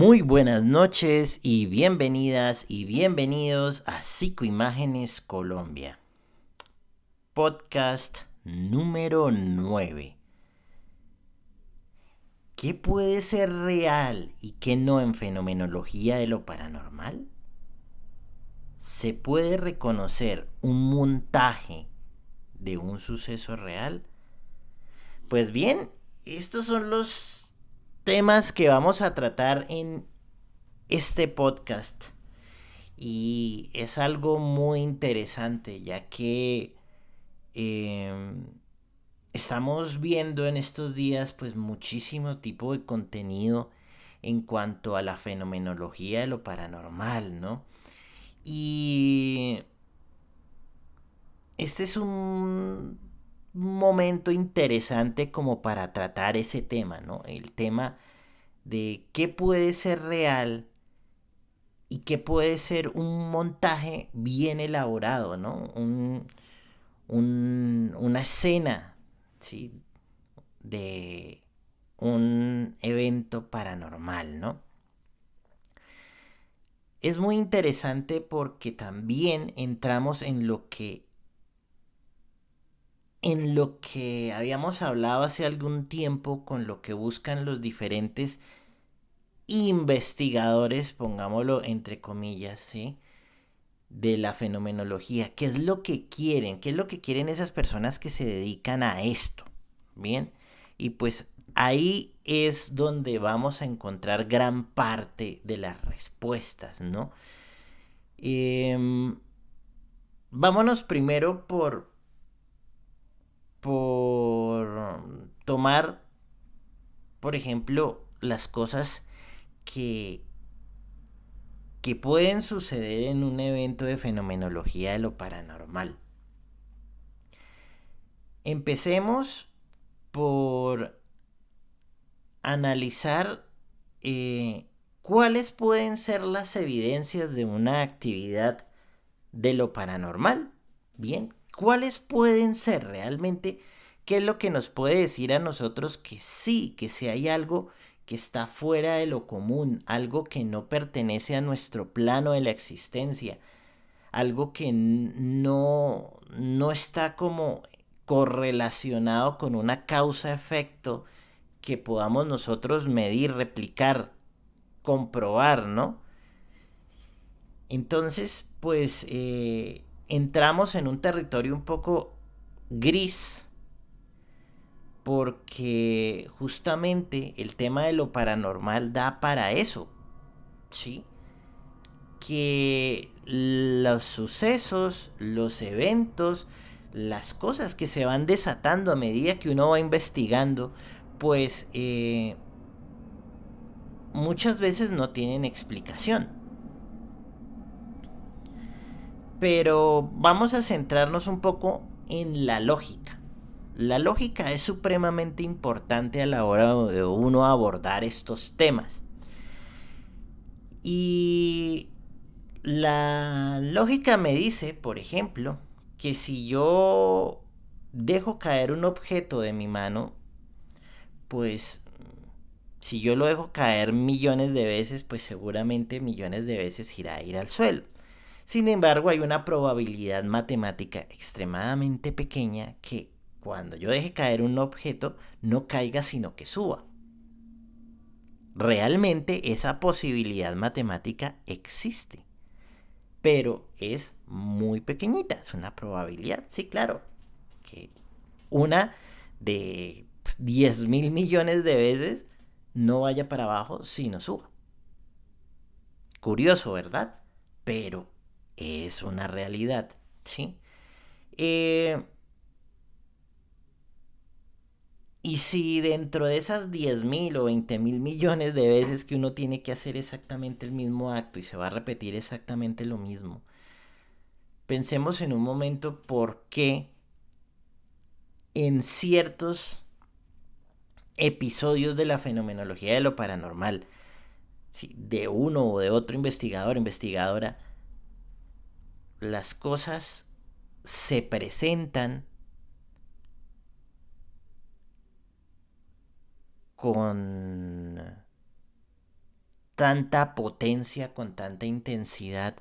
Muy buenas noches y bienvenidas y bienvenidos a Psicoimágenes Colombia, podcast número 9. ¿Qué puede ser real y qué no en fenomenología de lo paranormal? ¿Se puede reconocer un montaje de un suceso real? Pues bien, estos son los temas que vamos a tratar en este podcast. Y es algo muy interesante, ya que eh, estamos viendo en estos días pues muchísimo tipo de contenido en cuanto a la fenomenología de lo paranormal, ¿no? Y este es un momento interesante como para tratar ese tema, ¿no? El tema de qué puede ser real y qué puede ser un montaje bien elaborado, ¿no? Una escena, ¿sí? De un evento paranormal, ¿no? Es muy interesante porque también entramos en lo que habíamos hablado hace algún tiempo con lo que buscan los diferentes investigadores, pongámoslo entre comillas, ¿sí? De la fenomenología. ¿Qué es lo que quieren? ¿Qué es lo que quieren esas personas que se dedican a esto? Bien. Y pues ahí es donde vamos a encontrar gran parte de las respuestas, ¿no? Eh, Vámonos primero por tomar, por ejemplo, las cosas que, que pueden suceder en un evento de fenomenología de lo paranormal. Empecemos por analizar cuáles pueden ser las evidencias de una actividad de lo paranormal. Bien, ¿cuáles pueden ser realmente? ¿Qué es lo que nos puede decir a nosotros que sí, que si hay algo que está fuera de lo común, algo que no pertenece a nuestro plano de la existencia, algo que no está como correlacionado con una causa-efecto que podamos nosotros medir, replicar, comprobar, ¿no? Entonces, pues entramos en un territorio un poco gris porque justamente el tema de lo paranormal da para eso, ¿sí? Que los sucesos, los eventos, las cosas que se van desatando a medida que uno va investigando, pues muchas veces no tienen explicación. Pero vamos a centrarnos un poco en la lógica. La lógica es supremamente importante a la hora de uno abordar estos temas. Y la lógica me dice, por ejemplo, que si yo dejo caer un objeto de mi mano, pues si yo lo dejo caer millones de veces, pues seguramente millones de veces irá a ir al suelo. Sin embargo, hay una probabilidad matemática extremadamente pequeña que cuando yo deje caer un objeto no caiga sino que suba. Realmente esa posibilidad matemática existe, pero es muy pequeñita, es una probabilidad, sí, claro, que una de 10.000 millones de veces no vaya para abajo sino suba. Curioso, ¿verdad? Pero es una realidad, ¿sí? Eh, y si dentro de esas 10.000 o 20.000 millones de veces que uno tiene que hacer exactamente el mismo acto y se va a repetir exactamente lo mismo, pensemos en un momento por qué en ciertos episodios de la fenomenología de lo paranormal, ¿sí? De uno o de otro investigador, investigadora, las cosas se presentan con tanta potencia, con tanta intensidad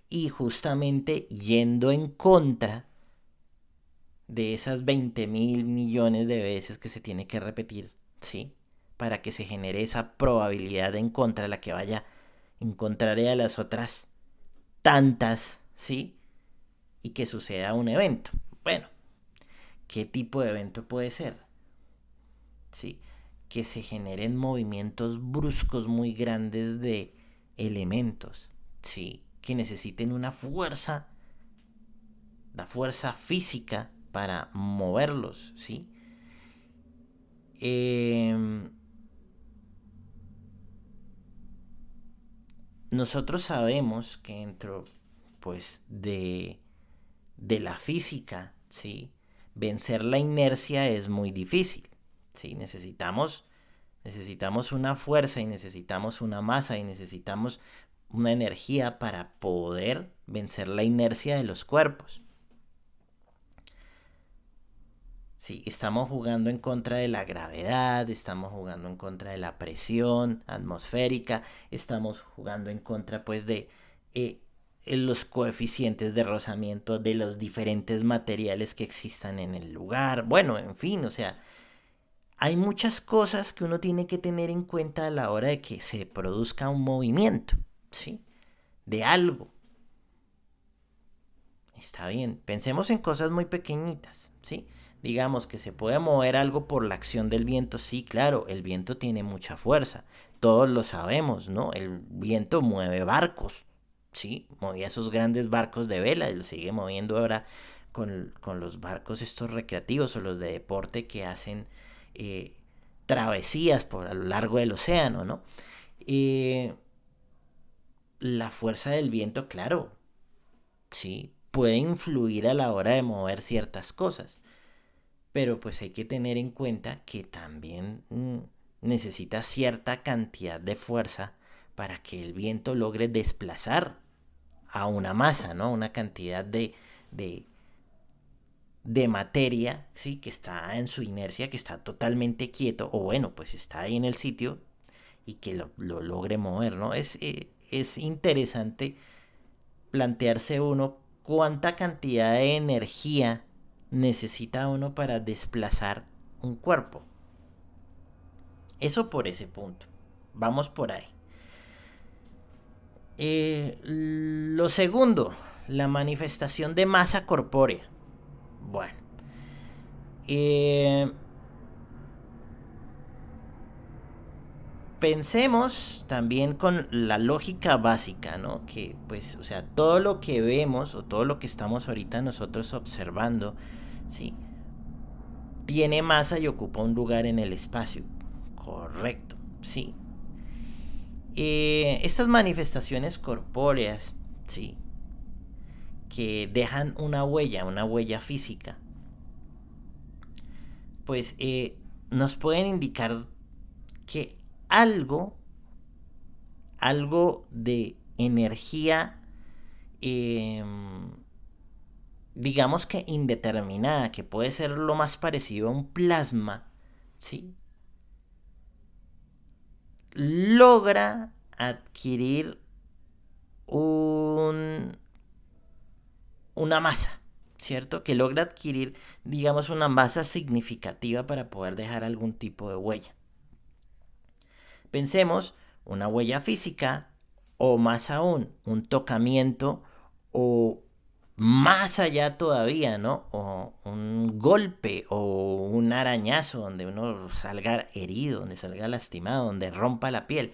y justamente yendo en contra de esas 20.000 millones de veces que se tiene que repetir, ¿sí? Para que se genere esa probabilidad en contra, la que vaya en contraria de las otras tantas, ¿sí? Y que suceda un evento. Bueno, ¿qué tipo de evento puede ser? ¿Sí? Que se generen movimientos bruscos muy grandes de elementos, ¿sí? Que necesiten una fuerza, la fuerza física para moverlos, ¿sí? Nosotros sabemos que dentro, pues, de la física, ¿sí? Vencer la inercia es muy difícil, ¿sí? Necesitamos una fuerza y necesitamos una masa y necesitamos una energía para poder vencer la inercia de los cuerpos. Sí, estamos jugando en contra de la gravedad, estamos jugando en contra de la presión atmosférica, estamos jugando en contra pues de los coeficientes de rozamiento de los diferentes materiales que existan en el lugar. Bueno, en fin, o sea, hay muchas cosas que uno tiene que tener en cuenta a la hora de que se produzca un movimiento, ¿sí? De algo. Está bien, pensemos en cosas muy pequeñitas, ¿sí? Digamos que se puede mover algo por la acción del viento, sí, claro, el viento tiene mucha fuerza, todos lo sabemos, ¿no? El viento mueve barcos, ¿sí? Movía esos grandes barcos de vela y lo sigue moviendo ahora con los barcos estos recreativos o los de deporte que hacen eh, travesías por a lo largo del océano, ¿no? Eh, la fuerza del viento, claro, sí, puede influir a la hora de mover ciertas cosas, pero pues hay que tener en cuenta que también necesita cierta cantidad de fuerza para que el viento logre desplazar a una masa, ¿no? Una cantidad de, de materia, ¿sí? Que está en su inercia, que está totalmente quieto, o bueno, pues está ahí en el sitio y que lo logre mover, ¿no? Es interesante plantearse uno cuánta cantidad de energía necesita uno para desplazar un cuerpo. Eso por ese punto. Vamos por ahí. Lo segundo, la manifestación de masa corpórea. Bueno. Eh, Pensemos también con la lógica básica, ¿no? Que pues, o sea, todo lo que vemos o todo lo que estamos ahorita nosotros observando, ¿sí? Tiene masa y ocupa un lugar en el espacio. Correcto, sí. Estas manifestaciones corpóreas, sí, que dejan una huella física, pues nos pueden indicar que algo, algo de energía, eh, digamos que indeterminada, que puede ser lo más parecido a un plasma, ¿sí? Logra adquirir un, una masa, ¿cierto? Que logra adquirir, digamos, una masa significativa para poder dejar algún tipo de huella. Pensemos una huella física o más aún un tocamiento o más allá todavía, ¿no? O un golpe o un arañazo donde uno salga herido, donde salga lastimado, donde rompa la piel.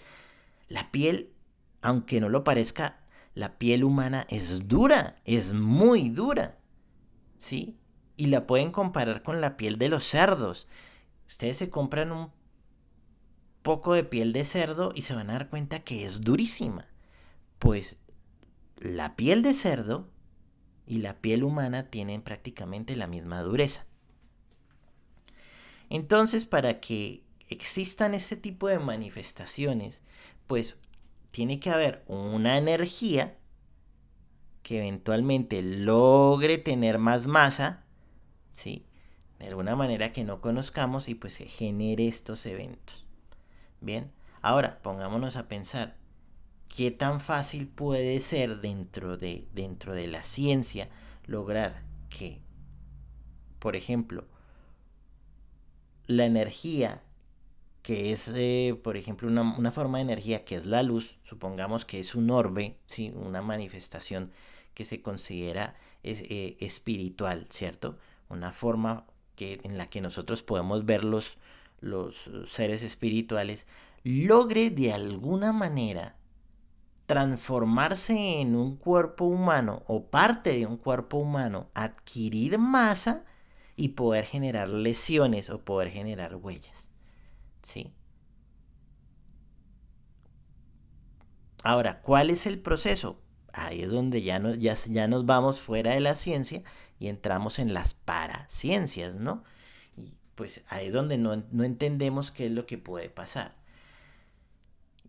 La piel, aunque no lo parezca, la piel humana es dura, es muy dura, ¿sí? Y la pueden comparar con la piel de los cerdos. Ustedes se compran un poco de piel de cerdo y se van a dar cuenta que es durísima. Pues la piel de cerdo y la piel humana tienen prácticamente la misma dureza. Entonces, para que existan este tipo de manifestaciones, pues tiene que haber una energía que eventualmente logre tener más masa, ¿sí? De alguna manera que no conozcamos y pues se genere estos eventos. Bien, Ahora, pongámonos a pensar, ¿qué tan fácil puede ser dentro de la ciencia lograr que, por ejemplo, la energía, que es, por ejemplo, una forma de energía que es la luz, supongamos que es un orbe, ¿sí? Una manifestación que se considera espiritual, ¿cierto? Una forma en la que nosotros podemos ver los seres espirituales, logre de alguna manera transformarse en un cuerpo humano o parte de un cuerpo humano, adquirir masa y poder generar lesiones o poder generar huellas, ¿sí? Ahora, ¿cuál es el proceso? Ahí es donde ya nos vamos fuera de la ciencia y entramos en las paraciencias, ¿no? Y pues ahí es donde no entendemos qué es lo que puede pasar.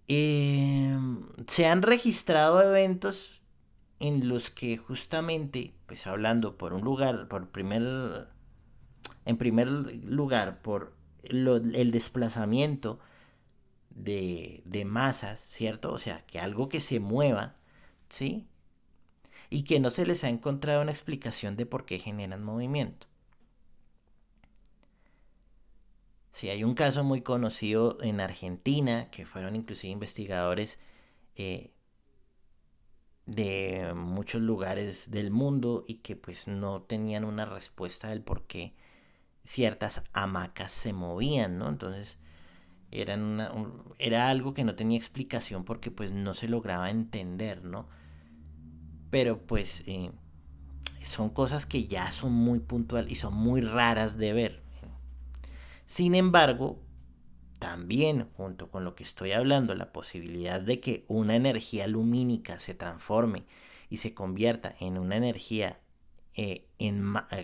Se han registrado eventos en los que justamente, pues hablando por un lugar, en primer lugar, por el desplazamiento de masas, ¿cierto? O sea, que algo que se mueva, ¿sí? Y que no se les ha encontrado una explicación de por qué generan movimiento. Sí, hay un caso muy conocido en Argentina, que fueron inclusive investigadores eh, de muchos lugares del mundo y que pues no tenían una respuesta del por qué ciertas hamacas se movían, ¿no? Entonces era algo que no tenía explicación porque pues no se lograba entender, ¿no? Pero pues son cosas que ya son muy puntuales y son muy raras de ver. Sin embargo, también junto con lo que estoy hablando, la posibilidad de que una energía lumínica se transforme y se convierta en una energía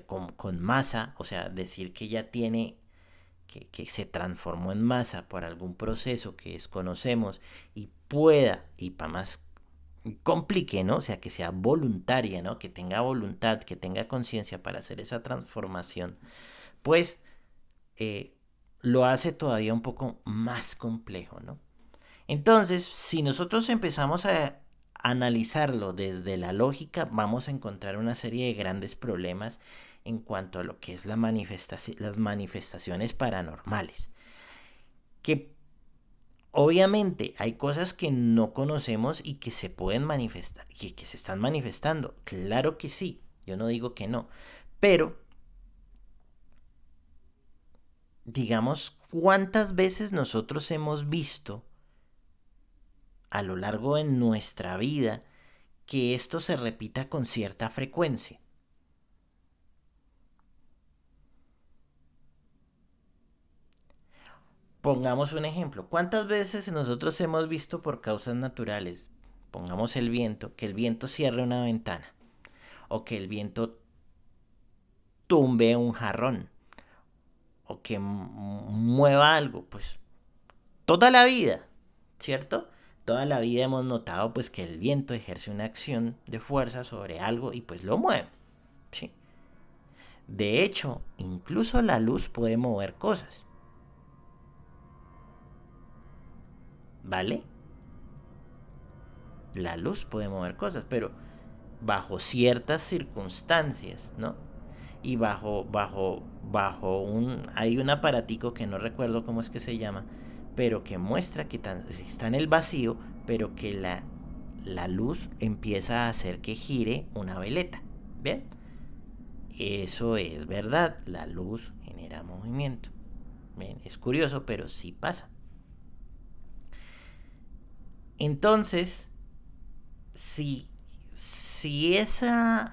con masa, o sea, decir que ya tiene, que se transformó en masa por algún proceso que desconocemos y pueda, y para más complique, ¿no? O sea, que sea voluntaria, ¿no? Que tenga voluntad, que tenga conciencia para hacer esa transformación, pues eh, lo hace todavía un poco más complejo, ¿no? Entonces, si nosotros empezamos a analizarlo desde la lógica, vamos a encontrar una serie de grandes problemas en cuanto a lo que es las manifestaciones paranormales. Que obviamente hay cosas que no conocemos y que se pueden manifestar, que se están manifestando. Claro que sí, yo no digo que no. Pero, digamos, ¿cuántas veces nosotros hemos visto a lo largo de nuestra vida que esto se repita con cierta frecuencia? Pongamos un ejemplo. ¿Cuántas veces nosotros hemos visto por causas naturales, pongamos el viento, que el viento cierre una ventana o que el viento tumbe un jarrón o que mueva algo? Pues toda la vida, ¿cierto? Toda la vida hemos notado pues que el viento ejerce una acción de fuerza sobre algo y pues lo mueve, ¿sí? De hecho, incluso la luz puede mover cosas, ¿vale? La luz puede mover cosas, pero bajo ciertas circunstancias, ¿no? Y hay un aparatico que no recuerdo cómo es que se llama, pero que muestra que está en el vacío, pero que la luz empieza a hacer que gire una veleta, ¿bien? Eso es verdad, la luz genera movimiento. Bien, es curioso, pero sí pasa. Entonces, si, si ese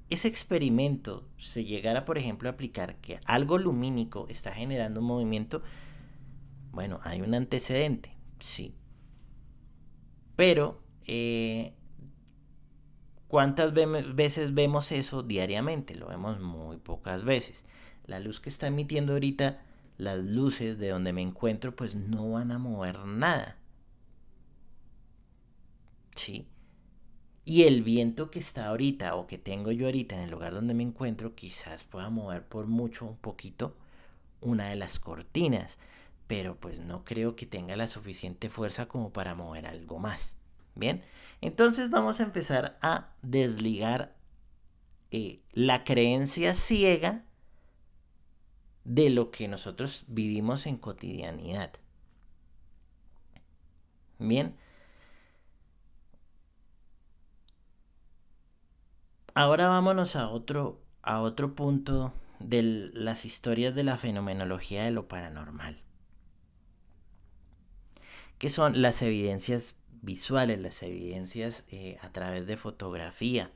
experimento se llegara, por ejemplo, a aplicar que algo lumínico está generando un movimiento, bueno, hay un antecedente, sí. Pero, ¿cuántas veces vemos eso diariamente? Lo vemos muy pocas veces. La luz que está emitiendo ahorita, las luces de donde me encuentro, pues no van a mover nada, ¿sí? Y el viento que está ahorita o que tengo yo ahorita en el lugar donde me encuentro quizás pueda mover por mucho, un poquito, una de las cortinas. pero pues no creo que tenga la suficiente fuerza como para mover algo más. Bien, entonces vamos a empezar a desligar la creencia ciega de lo que nosotros vivimos en cotidianidad. Bien, ahora vámonos a otro punto de las historias de la fenomenología de lo paranormal, que son las evidencias visuales, las evidencias a través de fotografía.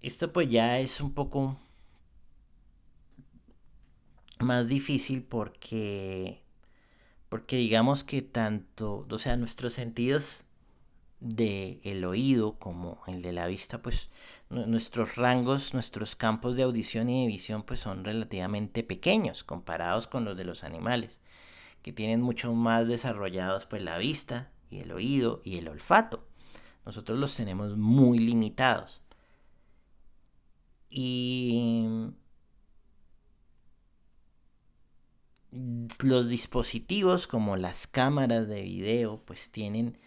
Esto pues ya es un poco más difícil porque digamos que tanto, o sea, nuestros sentidos del oído como el de la vista, pues nuestros rangos, nuestros campos de audición y de visión pues son relativamente pequeños comparados con los de los animales, que tienen mucho más desarrollados pues la vista y el oído y el olfato. Nosotros los tenemos muy limitados. Y los dispositivos como las cámaras de video pues tienen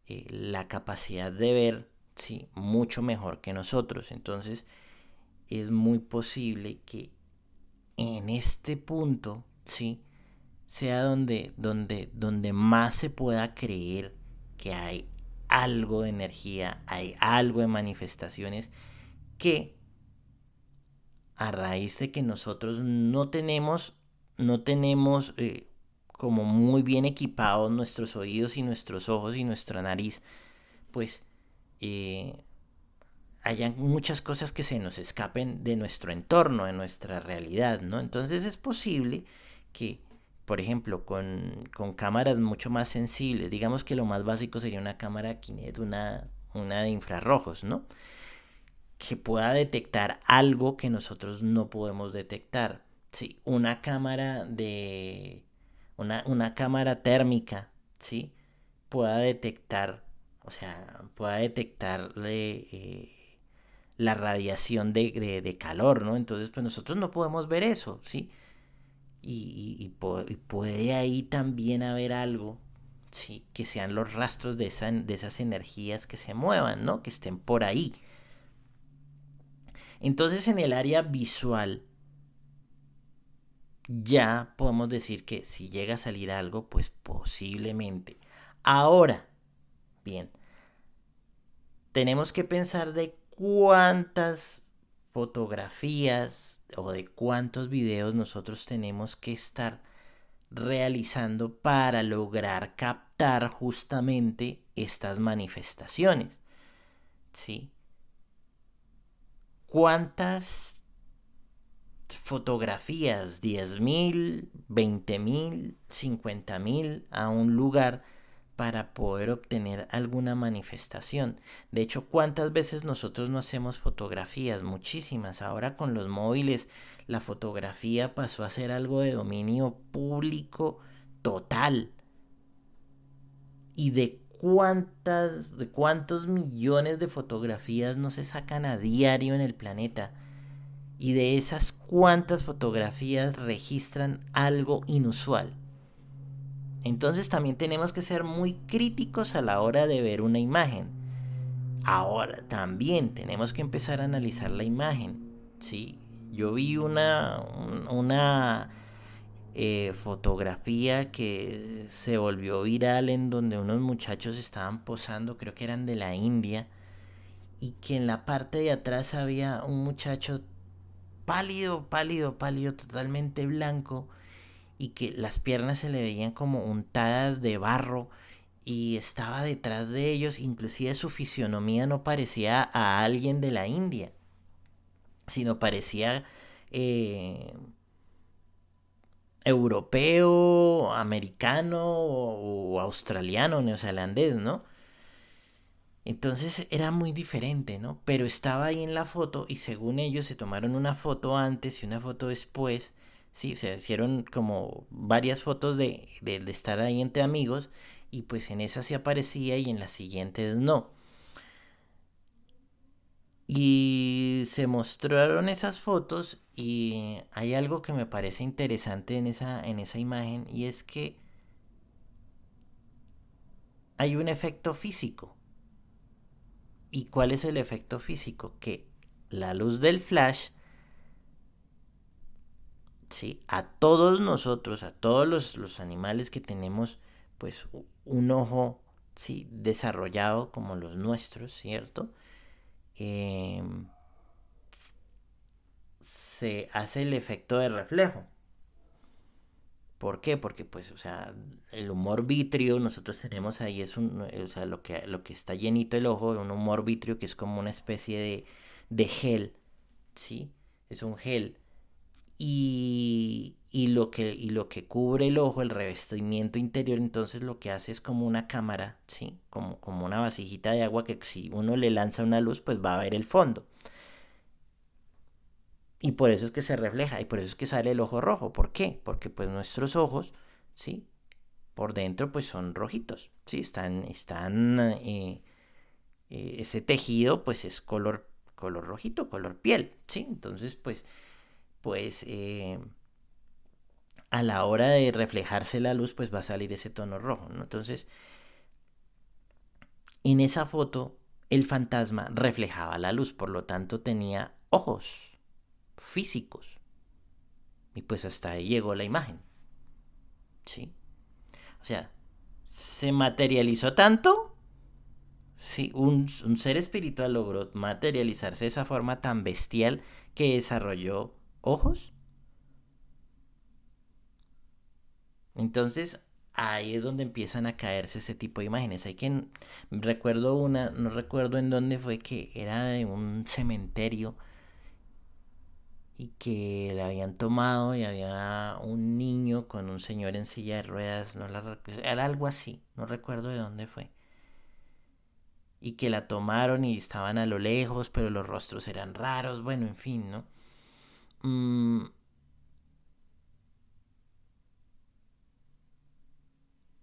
la capacidad de ver, sí, mucho mejor que nosotros. Entonces es muy posible que en este punto, sí, sea donde más se pueda creer que hay algo de energía, hay algo de manifestaciones que a raíz de que nosotros no tenemos como muy bien equipados nuestros oídos y nuestros ojos y nuestra nariz, pues eh, hayan muchas cosas que se nos escapen de nuestro entorno, de nuestra realidad, ¿no? Entonces es posible que, por ejemplo, con cámaras mucho más sensibles, digamos que lo más básico sería una cámara Kinect, una de infrarrojos, ¿no? Que pueda detectar algo que nosotros no podemos detectar. Sí, una cámara térmica, ¿sí? Pueda detectar, o sea, pueda detectarle la radiación de calor, ¿no? Entonces, pues nosotros no podemos ver eso, ¿sí? Y puede ahí también haber algo, ¿sí? Que sean los rastros de esas energías que se muevan, ¿no? Que estén por ahí. Entonces, en el área visual, ya podemos decir que si llega a salir algo, pues posiblemente. Ahora, bien, tenemos que pensar de cuántas fotografías o de cuántos videos nosotros tenemos que estar realizando para lograr captar justamente estas manifestaciones. ¿Sí? ¿Cuántas fotografías? 10.000, 20.000, 50.000 a un lugar para poder obtener alguna manifestación. De hecho, ¿cuántas veces nosotros no hacemos fotografías? Muchísimas. Ahora con los móviles la fotografía pasó a ser algo de dominio público total. ¿Y de cuántos millones de fotografías no se sacan a diario en el planeta? Y de esas cuántas fotografías registran algo inusual. Entonces también tenemos que ser muy críticos a la hora de ver una imagen. Ahora también tenemos que empezar a analizar la imagen. ¿Sí? Yo vi una fotografía que se volvió viral en donde unos muchachos estaban posando, creo que eran de la India, y que en la parte de atrás había un muchacho pálido, pálido, pálido, totalmente blanco, y que las piernas se le veían como untadas de barro y estaba detrás de ellos, inclusive su fisionomía no parecía a alguien de la India, sino parecía eh, europeo, americano o australiano, neozelandés, ¿no? Entonces era muy diferente, ¿no? Pero estaba ahí en la foto y según ellos se tomaron una foto antes y una foto después. Sí, se hicieron como varias fotos de estar ahí entre amigos y pues en esa sí aparecía y en las siguientes no. Y se mostraron esas fotos y hay algo que me parece interesante en esa imagen y es que hay un efecto físico. ¿Y cuál es el efecto físico? Que la luz del flash, ¿sí? A todos nosotros, a todos los animales que tenemos, pues un ojo, ¿sí? Desarrollado como los nuestros, ¿cierto? Eh, se hace el efecto de reflejo. ¿Por qué? Porque pues, o sea, el humor vitrio, nosotros tenemos ahí, o sea, lo que está llenito el ojo, un humor vitrio que es como una especie de gel, ¿sí? Es un gel. Y lo que cubre el ojo, el revestimiento interior, entonces lo que hace es como una cámara, ¿sí? Como una vasijita de agua que si uno le lanza una luz, pues va a ver el fondo. Y por eso es que se refleja, y por eso es que sale el ojo rojo. ¿Por qué? Porque pues nuestros ojos, ¿sí? Por dentro pues son rojitos, ¿sí? Ese tejido pues es color rojito, color piel, ¿sí? Entonces pues a la hora de reflejarse la luz pues va a salir ese tono rojo, ¿no? Entonces en esa foto el fantasma reflejaba la luz, por lo tanto tenía ojos físicos. Y pues hasta ahí llegó la imagen, ¿sí? O sea, se materializó tanto. Sí, un ser espiritual logró materializarse de esa forma tan bestial que desarrolló ojos. Entonces, ahí es donde empiezan a caerse ese tipo de imágenes. Recuerdo una, no recuerdo en dónde fue, que era de un cementerio y que la habían tomado y había un niño con un señor en silla de ruedas, era algo así, no recuerdo de dónde fue. Y que la tomaron y estaban a lo lejos, pero los rostros eran raros, bueno, en fin, ¿no? Mm,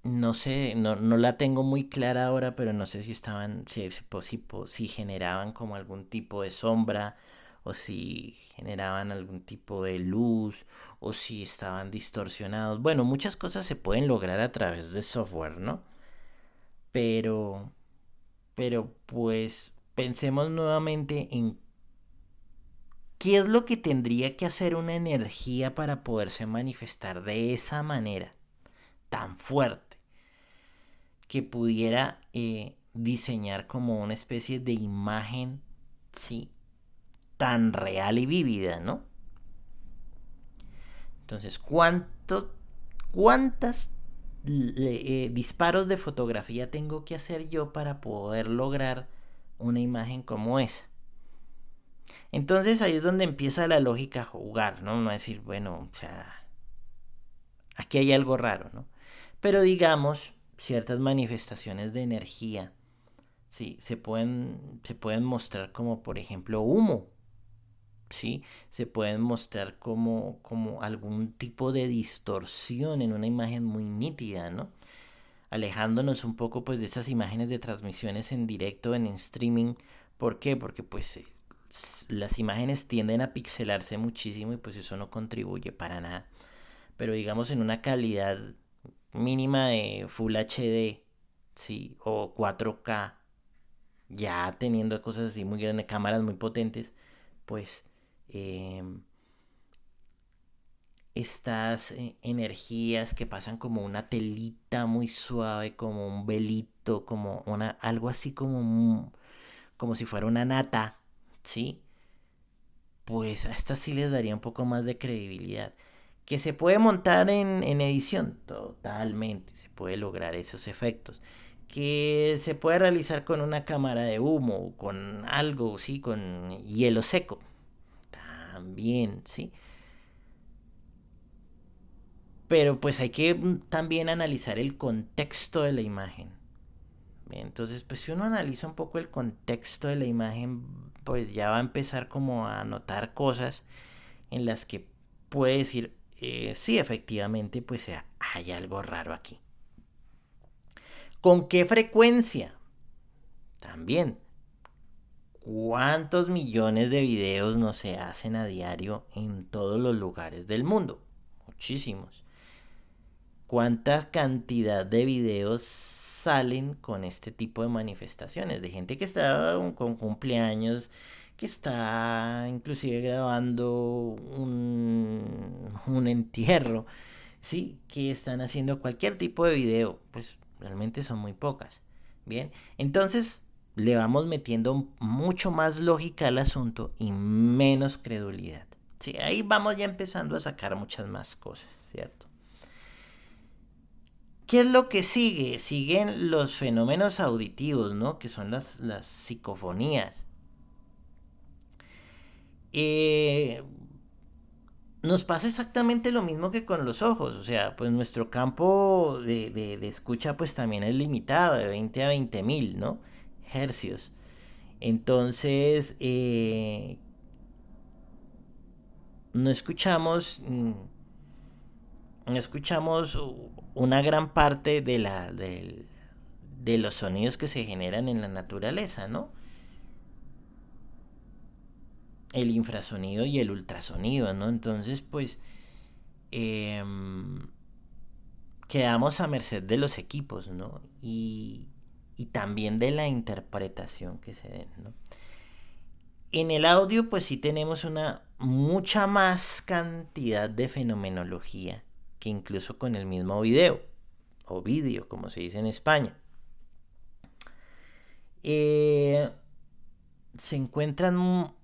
no sé, no la tengo muy clara ahora, pero no sé si estaban, si generaban como algún tipo de sombra, o si generaban algún tipo de luz, o si estaban distorsionados. Bueno, muchas cosas se pueden lograr a través de software, ¿no? Pero, pero pues pensemos nuevamente en qué es lo que tendría que hacer una energía para poderse manifestar de esa manera tan fuerte, que pudiera diseñar como una especie de imagen, ¿sí? Tan real y vívida, ¿no? Entonces, ¿cuántas disparos de fotografía tengo que hacer yo para poder lograr una imagen como esa? Entonces ahí es donde empieza la lógica a jugar, ¿no? No decir, bueno, o sea, aquí hay algo raro, ¿no? Pero digamos, ciertas manifestaciones de energía, sí, se pueden mostrar como, por ejemplo, humo, ¿sí? Se pueden mostrar como algún tipo de distorsión en una imagen muy nítida, ¿no? Alejándonos un poco pues de esas imágenes de transmisiones en directo, en streaming. ¿Por qué? Porque pues las imágenes tienden a pixelarse muchísimo y pues eso no contribuye para nada. Pero digamos en una calidad mínima de Full HD, ¿sí? O 4K, ya teniendo cosas así muy grandes, cámaras muy potentes, pues eh, estas energías que pasan como una telita muy suave, como un velito, algo así como si fuera una nata, ¿sí? Pues a estas sí les daría un poco más de credibilidad. Que se puede montar en edición, totalmente, se puede lograr esos efectos. Que se puede realizar con una cámara de humo, con algo, sí, con hielo seco, también, sí. Pero pues hay que también analizar el contexto de la imagen. Entonces, pues si uno analiza un poco el contexto de la imagen, pues ya va a empezar como a notar cosas en las que puede decir, sí, efectivamente, pues hay algo raro aquí. ¿Con qué frecuencia? También. ¿Cuántos millones de videos no se hacen a diario en todos los lugares del mundo? Muchísimos. ¿Cuánta cantidad de videos salen con este tipo de manifestaciones? De gente que está con cumpleaños, que está inclusive grabando un entierro, sí, que están haciendo cualquier tipo de video, pues realmente son muy pocas. Bien, entonces le vamos metiendo mucho más lógica al asunto y menos credulidad. Sí, ahí vamos ya empezando a sacar muchas más cosas, ¿cierto? ¿Qué es lo que sigue? Siguen los fenómenos auditivos, ¿no? Que son las psicofonías. Eh, Nos pasa exactamente lo mismo que con los ojos. O sea, pues nuestro campo de escucha pues también es limitado, de 20 a 20.000, ¿no? Hercios. Entonces, no escuchamos... no escuchamos una gran parte de los sonidos que se generan en la naturaleza, ¿no? El infrasonido y el ultrasonido, ¿no? Entonces, pues, eh, quedamos a merced de los equipos, ¿no? Y también de la interpretación que se den, ¿no? En el audio, pues sí tenemos una mucha más cantidad de fenomenología que incluso con el mismo video, o vídeo, como se dice en España. Eh, Se encuentran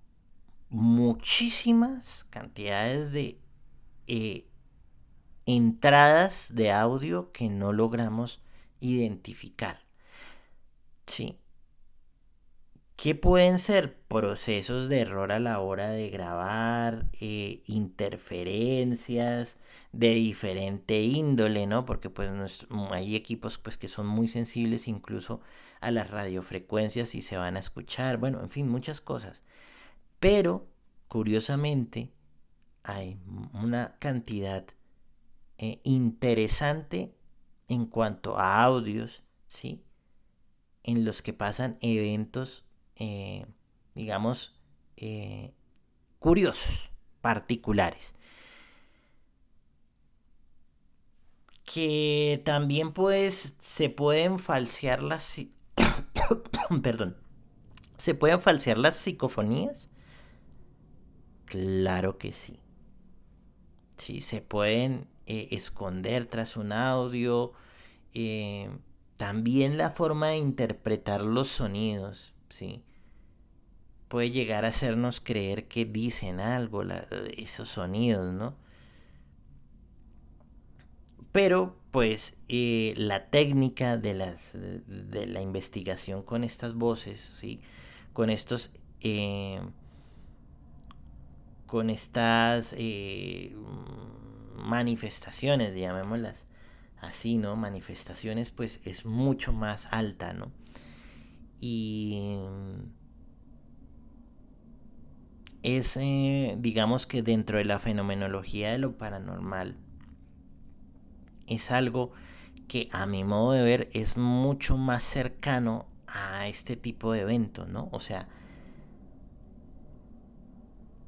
muchísimas cantidades de eh, entradas de audio que no logramos identificar. Sí. ¿Qué pueden ser? Procesos de error a la hora de grabar, interferencias de diferente índole, ¿no? Porque pues hay equipos pues que son muy sensibles incluso a las radiofrecuencias y se van a escuchar, bueno, en fin, muchas cosas. Pero, curiosamente, hay una cantidad interesante en cuanto a audios, ¿sí? En los que pasan eventos, eh, digamos, eh, curiosos, particulares, que también pues se pueden falsear las... perdón, ¿se pueden falsear las psicofonías? Claro que sí. Sí, se pueden esconder tras un audio. eh, También la forma de interpretar los sonidos, ¿sí? Puede llegar a hacernos creer que dicen algo esos sonidos, ¿no? Pero pues la técnica de la investigación con estas voces, ¿sí? Con estos... con estas manifestaciones, llamémoslas así, ¿no? Manifestaciones, pues es mucho más alta, ¿no? Y es, digamos que dentro de la fenomenología de lo paranormal, es algo que a mi modo de ver es mucho más cercano a este tipo de eventos, ¿no? O sea,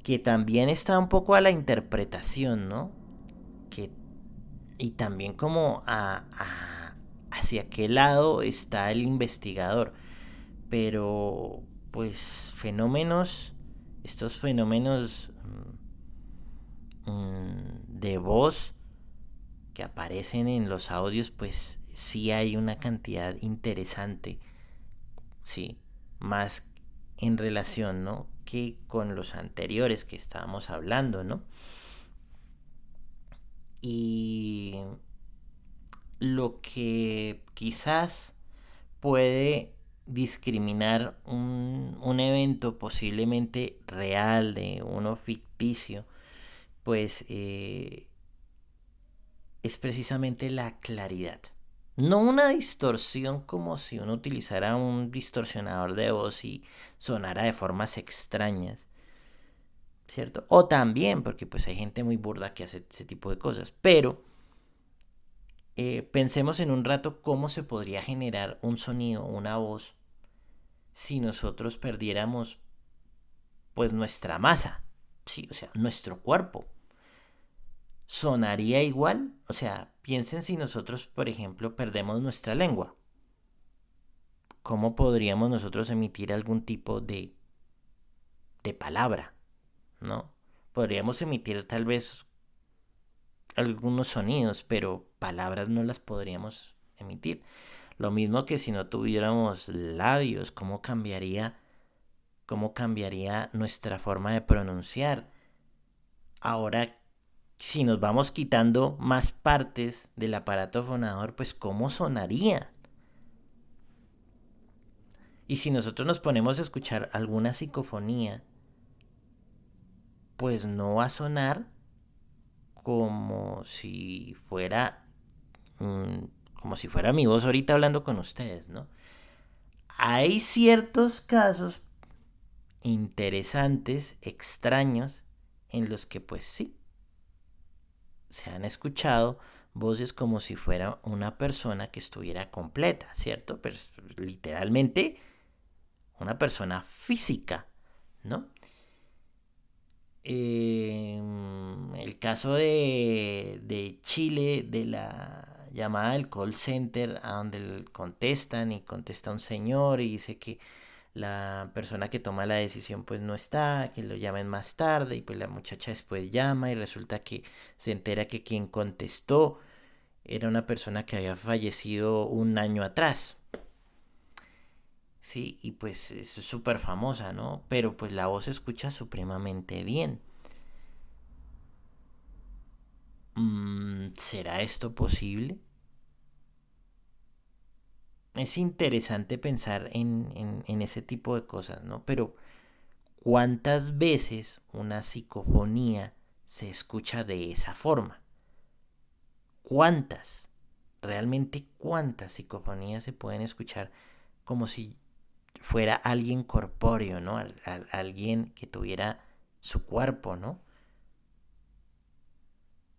que también está un poco a la interpretación, ¿no? Que, y también como hacia qué lado está el investigador. Pero, pues, estos fenómenos de voz que aparecen en los audios, pues sí hay una cantidad interesante, sí, más en relación, ¿no? Que con los anteriores que estábamos hablando, ¿no? Y lo que quizás puede discriminar un evento posiblemente real de uno ficticio, pues es precisamente la claridad. No una distorsión como si uno utilizara un distorsionador de voz y sonara de formas extrañas, ¿cierto? O también, porque pues hay gente muy burda que hace ese tipo de cosas, pero pensemos en un rato cómo se podría generar un sonido, una voz, si nosotros perdiéramos pues nuestra masa, sí, o sea, nuestro cuerpo. ¿Sonaría igual? O sea, piensen si nosotros, por ejemplo, perdemos nuestra lengua. ¿Cómo podríamos nosotros emitir algún tipo de palabra? ¿No? Podríamos emitir tal vez algunos sonidos, pero palabras no las podríamos emitir. Lo mismo que si no tuviéramos labios, cómo cambiaría nuestra forma de pronunciar? Ahora, si nos vamos quitando más partes del aparato fonador, pues ¿cómo sonaría? Y si nosotros nos ponemos a escuchar alguna psicofonía, pues no va a sonar como si fuera mm, como si fuera mi voz ahorita hablando con ustedes, ¿no? Hay ciertos casos interesantes, extraños, en los que pues sí, se han escuchado voces como si fuera una persona que estuviera completa, ¿cierto? Pero literalmente una persona física, ¿no? El caso de Chile, de la llamada del call center, a donde contestan y contesta un señor y dice que la persona que toma la decisión pues no está, que lo llamen más tarde y pues la muchacha después llama y resulta que se entera que quien contestó era una persona que había fallecido un año atrás. Sí, y pues es súper famosa, ¿no? Pero pues la voz se escucha supremamente bien. ¿Será esto posible? Es interesante pensar en ese tipo de cosas, ¿no? Pero ¿cuántas veces una psicofonía se escucha de esa forma? ¿Cuántas? Realmente cuántas psicofonías se pueden escuchar como si fuera alguien corpóreo, ¿no? Alguien que tuviera su cuerpo, ¿no?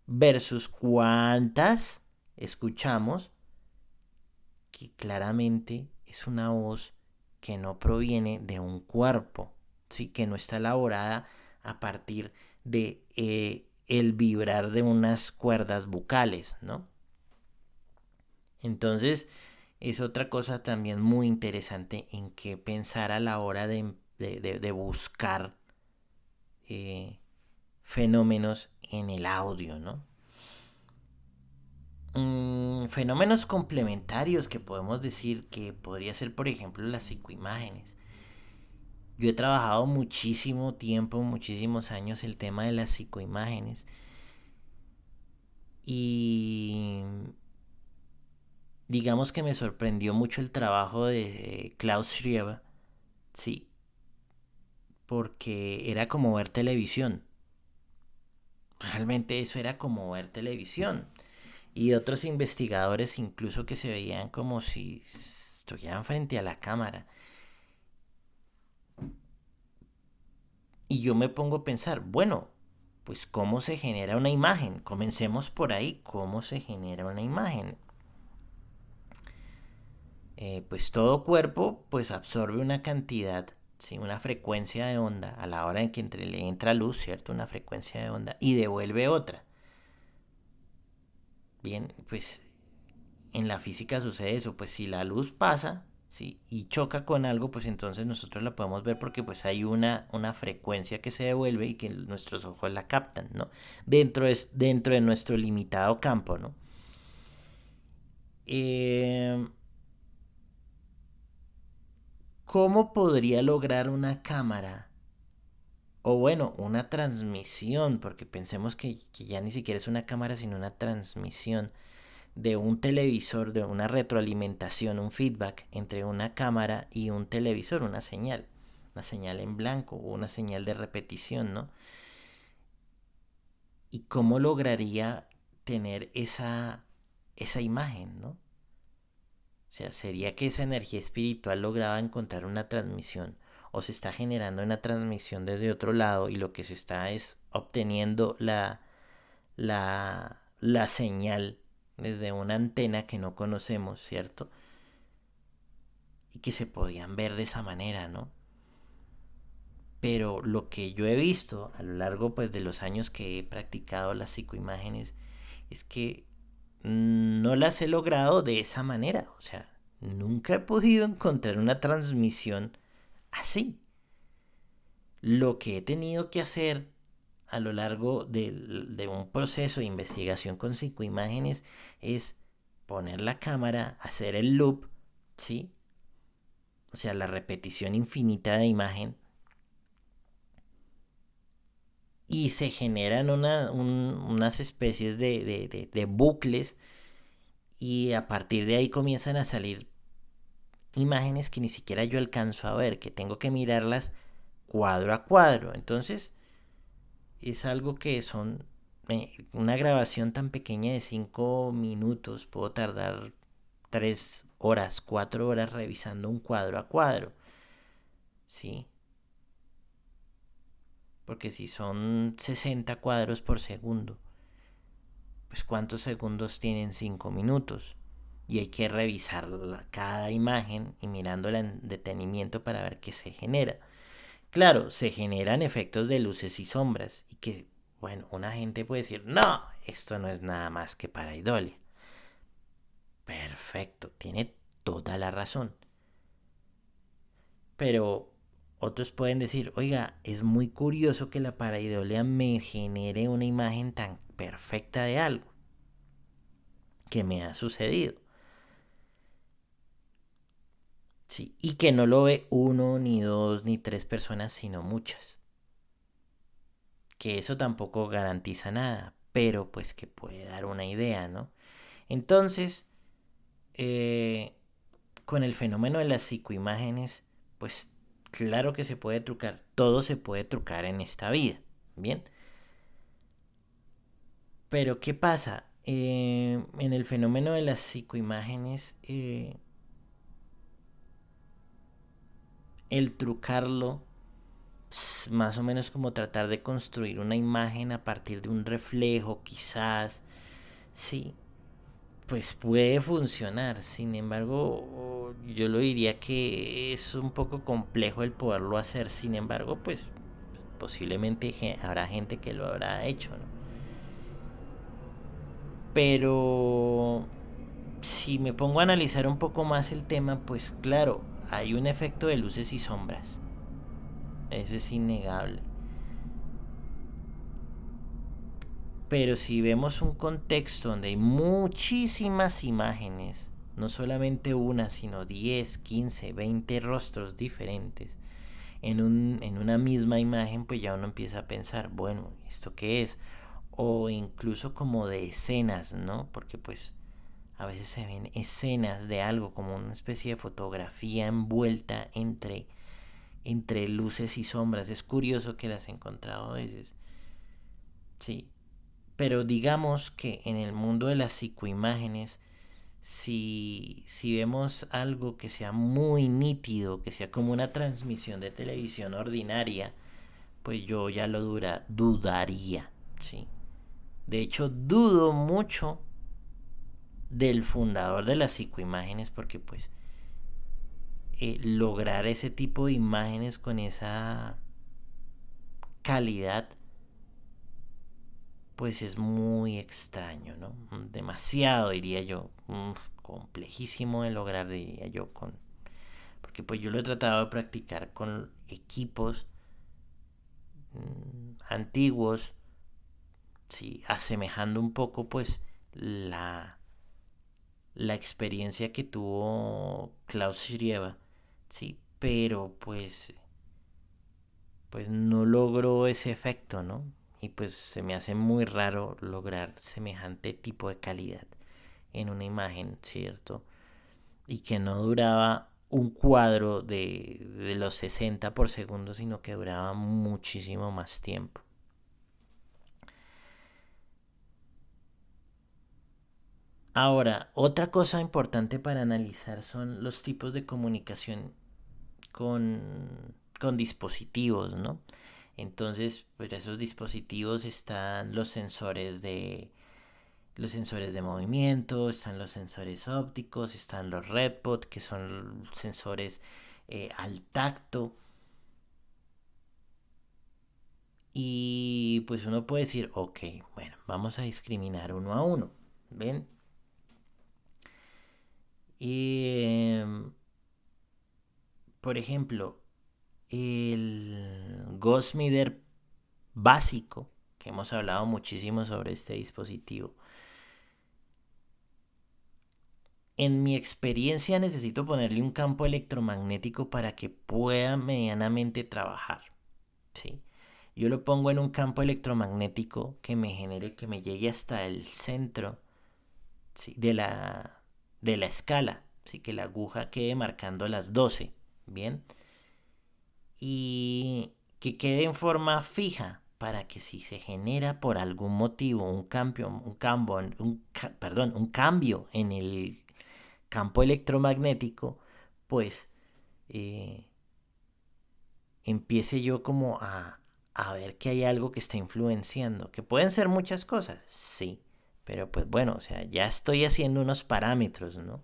Versus cuántas escuchamos que claramente es una voz que no proviene de un cuerpo, ¿sí? Que no está elaborada a partir de el vibrar de unas cuerdas bucales, ¿no? Entonces es otra cosa también muy interesante en que pensar a la hora de buscar eh, fenómenos en el audio, ¿no? Fenómenos complementarios que podemos decir que podría ser, por ejemplo, las psicoimágenes. Yo he trabajado muchísimo tiempo, muchísimos años el tema de las psicoimágenes y digamos que me sorprendió mucho el trabajo de Klaus Schreiber, sí, porque era como ver televisión. Realmente eso era como ver televisión. Y otros investigadores incluso que se veían como si estuvieran frente a la cámara. Y yo me pongo a pensar, bueno, pues cómo se genera una imagen. Comencemos por ahí, cómo se genera una imagen. Pues todo cuerpo pues absorbe una cantidad, ¿sí? Una frecuencia de onda a la hora en que le entra luz, ¿cierto? Una frecuencia de onda y devuelve otra. Bien, pues en la física sucede eso, pues si la luz pasa, ¿sí? Y choca con algo, pues entonces nosotros la podemos ver porque pues hay una frecuencia que se devuelve y que nuestros ojos la captan, ¿no? Dentro de nuestro limitado campo, ¿no? Eh, ¿Cómo podría lograr una cámara? O bueno, una transmisión, porque pensemos que ya ni siquiera es una cámara, sino una transmisión de un televisor, de una retroalimentación, un feedback entre una cámara y un televisor, una señal en blanco o una señal de repetición, ¿no? ¿Y cómo lograría tener esa imagen, ¿no? O sea, sería que esa energía espiritual lograba encontrar una transmisión o se está generando una transmisión desde otro lado y lo que se está es obteniendo la señal desde una antena que no conocemos, ¿cierto? Y que se podían ver de esa manera, ¿no? Pero lo que yo he visto a lo largo pues de los años que he practicado las psicoimágenes es que no las he logrado de esa manera. O sea, nunca he podido encontrar una transmisión así. Lo que he tenido que hacer a lo largo de un proceso de investigación con psicoimágenes es poner la cámara, hacer el loop, ¿sí? O sea, la repetición infinita de imagen y se generan unas especies de bucles y a partir de ahí comienzan a salir imágenes que ni siquiera yo alcanzo a ver, que tengo que mirarlas cuadro a cuadro. Entonces es algo que son una grabación tan pequeña de 5 minutos, puedo tardar 3 horas, 4 horas revisando un cuadro a cuadro, ¿sí? Porque si son 60 cuadros por segundo, pues ¿cuántos segundos tienen 5 minutos? Y hay que revisar cada imagen y mirándola en detenimiento para ver qué se genera. Claro, se generan efectos de luces y sombras y que, bueno, una gente puede decir, no, esto no es nada más que pareidolia. Perfecto, tiene toda la razón. Pero otros pueden decir, oiga, es muy curioso que la pareidolia me genere una imagen tan perfecta de algo que me ha sucedido. Sí, y que no lo ve uno, ni dos, ni tres personas, sino muchas. Que eso tampoco garantiza nada, pero pues que puede dar una idea, ¿no? Entonces, eh, con el fenómeno de las psicoimágenes, pues claro que se puede trucar, todo se puede trucar en esta vida, ¿bien? Pero ¿qué pasa? En el fenómeno de las psicoimágenes, el trucarlo, más o menos como tratar de construir una imagen a partir de un reflejo, quizás, sí, pues puede funcionar. Sin embargo, yo lo diría que es un poco complejo el poderlo hacer. Sin embargo, pues posiblemente habrá gente que lo habrá hecho, ¿no? Pero si me pongo a analizar un poco más el tema, pues claro, hay un efecto de luces y sombras. Eso es innegable. Pero si vemos un contexto donde hay muchísimas imágenes, no solamente una, sino 10, 15, 20 rostros diferentes en una misma imagen, pues ya uno empieza a pensar, bueno, ¿esto qué es? O incluso como de escenas, ¿no? Porque pues a veces se ven escenas de algo, como una especie de fotografía envuelta entre luces y sombras. Es curioso que las he encontrado a veces. Sí, pero digamos que en el mundo de las psicoimágenes, si vemos algo que sea muy nítido, que sea como una transmisión de televisión ordinaria, pues yo ya dudaría, ¿sí? De hecho, dudo mucho del fundador de las psicoimágenes porque pues lograr ese tipo de imágenes con esa calidad pues es muy extraño, ¿no? Demasiado, diría yo. Complejísimo de lograr, diría yo, porque pues yo lo he tratado de practicar con equipos antiguos, sí, asemejando un poco pues la experiencia que tuvo Klaus Schrieva, sí, pero pues no logró ese efecto, ¿no? Y pues se me hace muy raro lograr semejante tipo de calidad en una imagen, ¿cierto? Y que no duraba un cuadro de los 60 por segundo, sino que duraba muchísimo más tiempo. Ahora, otra cosa importante para analizar son los tipos de comunicación con dispositivos, ¿no? Entonces, pues esos dispositivos están los sensores de movimiento, están los sensores ópticos, están los RedPod, que son sensores al tacto. Y pues uno puede decir, ok, bueno, vamos a discriminar uno a uno. ¿Ven? Y, por ejemplo, el Gauss Meter básico, que hemos hablado muchísimo sobre este dispositivo. En mi experiencia necesito ponerle un campo electromagnético para que pueda medianamente trabajar. ¿Sí? Yo lo pongo en un campo electromagnético que me genere, que me llegue hasta el centro, ¿sí? de la escala, ¿sí? Que la aguja quede marcando las 12, ¿bien? Y que quede en forma fija para que si se genera por algún motivo un cambio en el campo electromagnético, pues eh, empiece yo como a ver que hay algo que está influenciando, que pueden ser muchas cosas, sí, pero pues bueno, o sea, ya estoy haciendo unos parámetros, ¿no?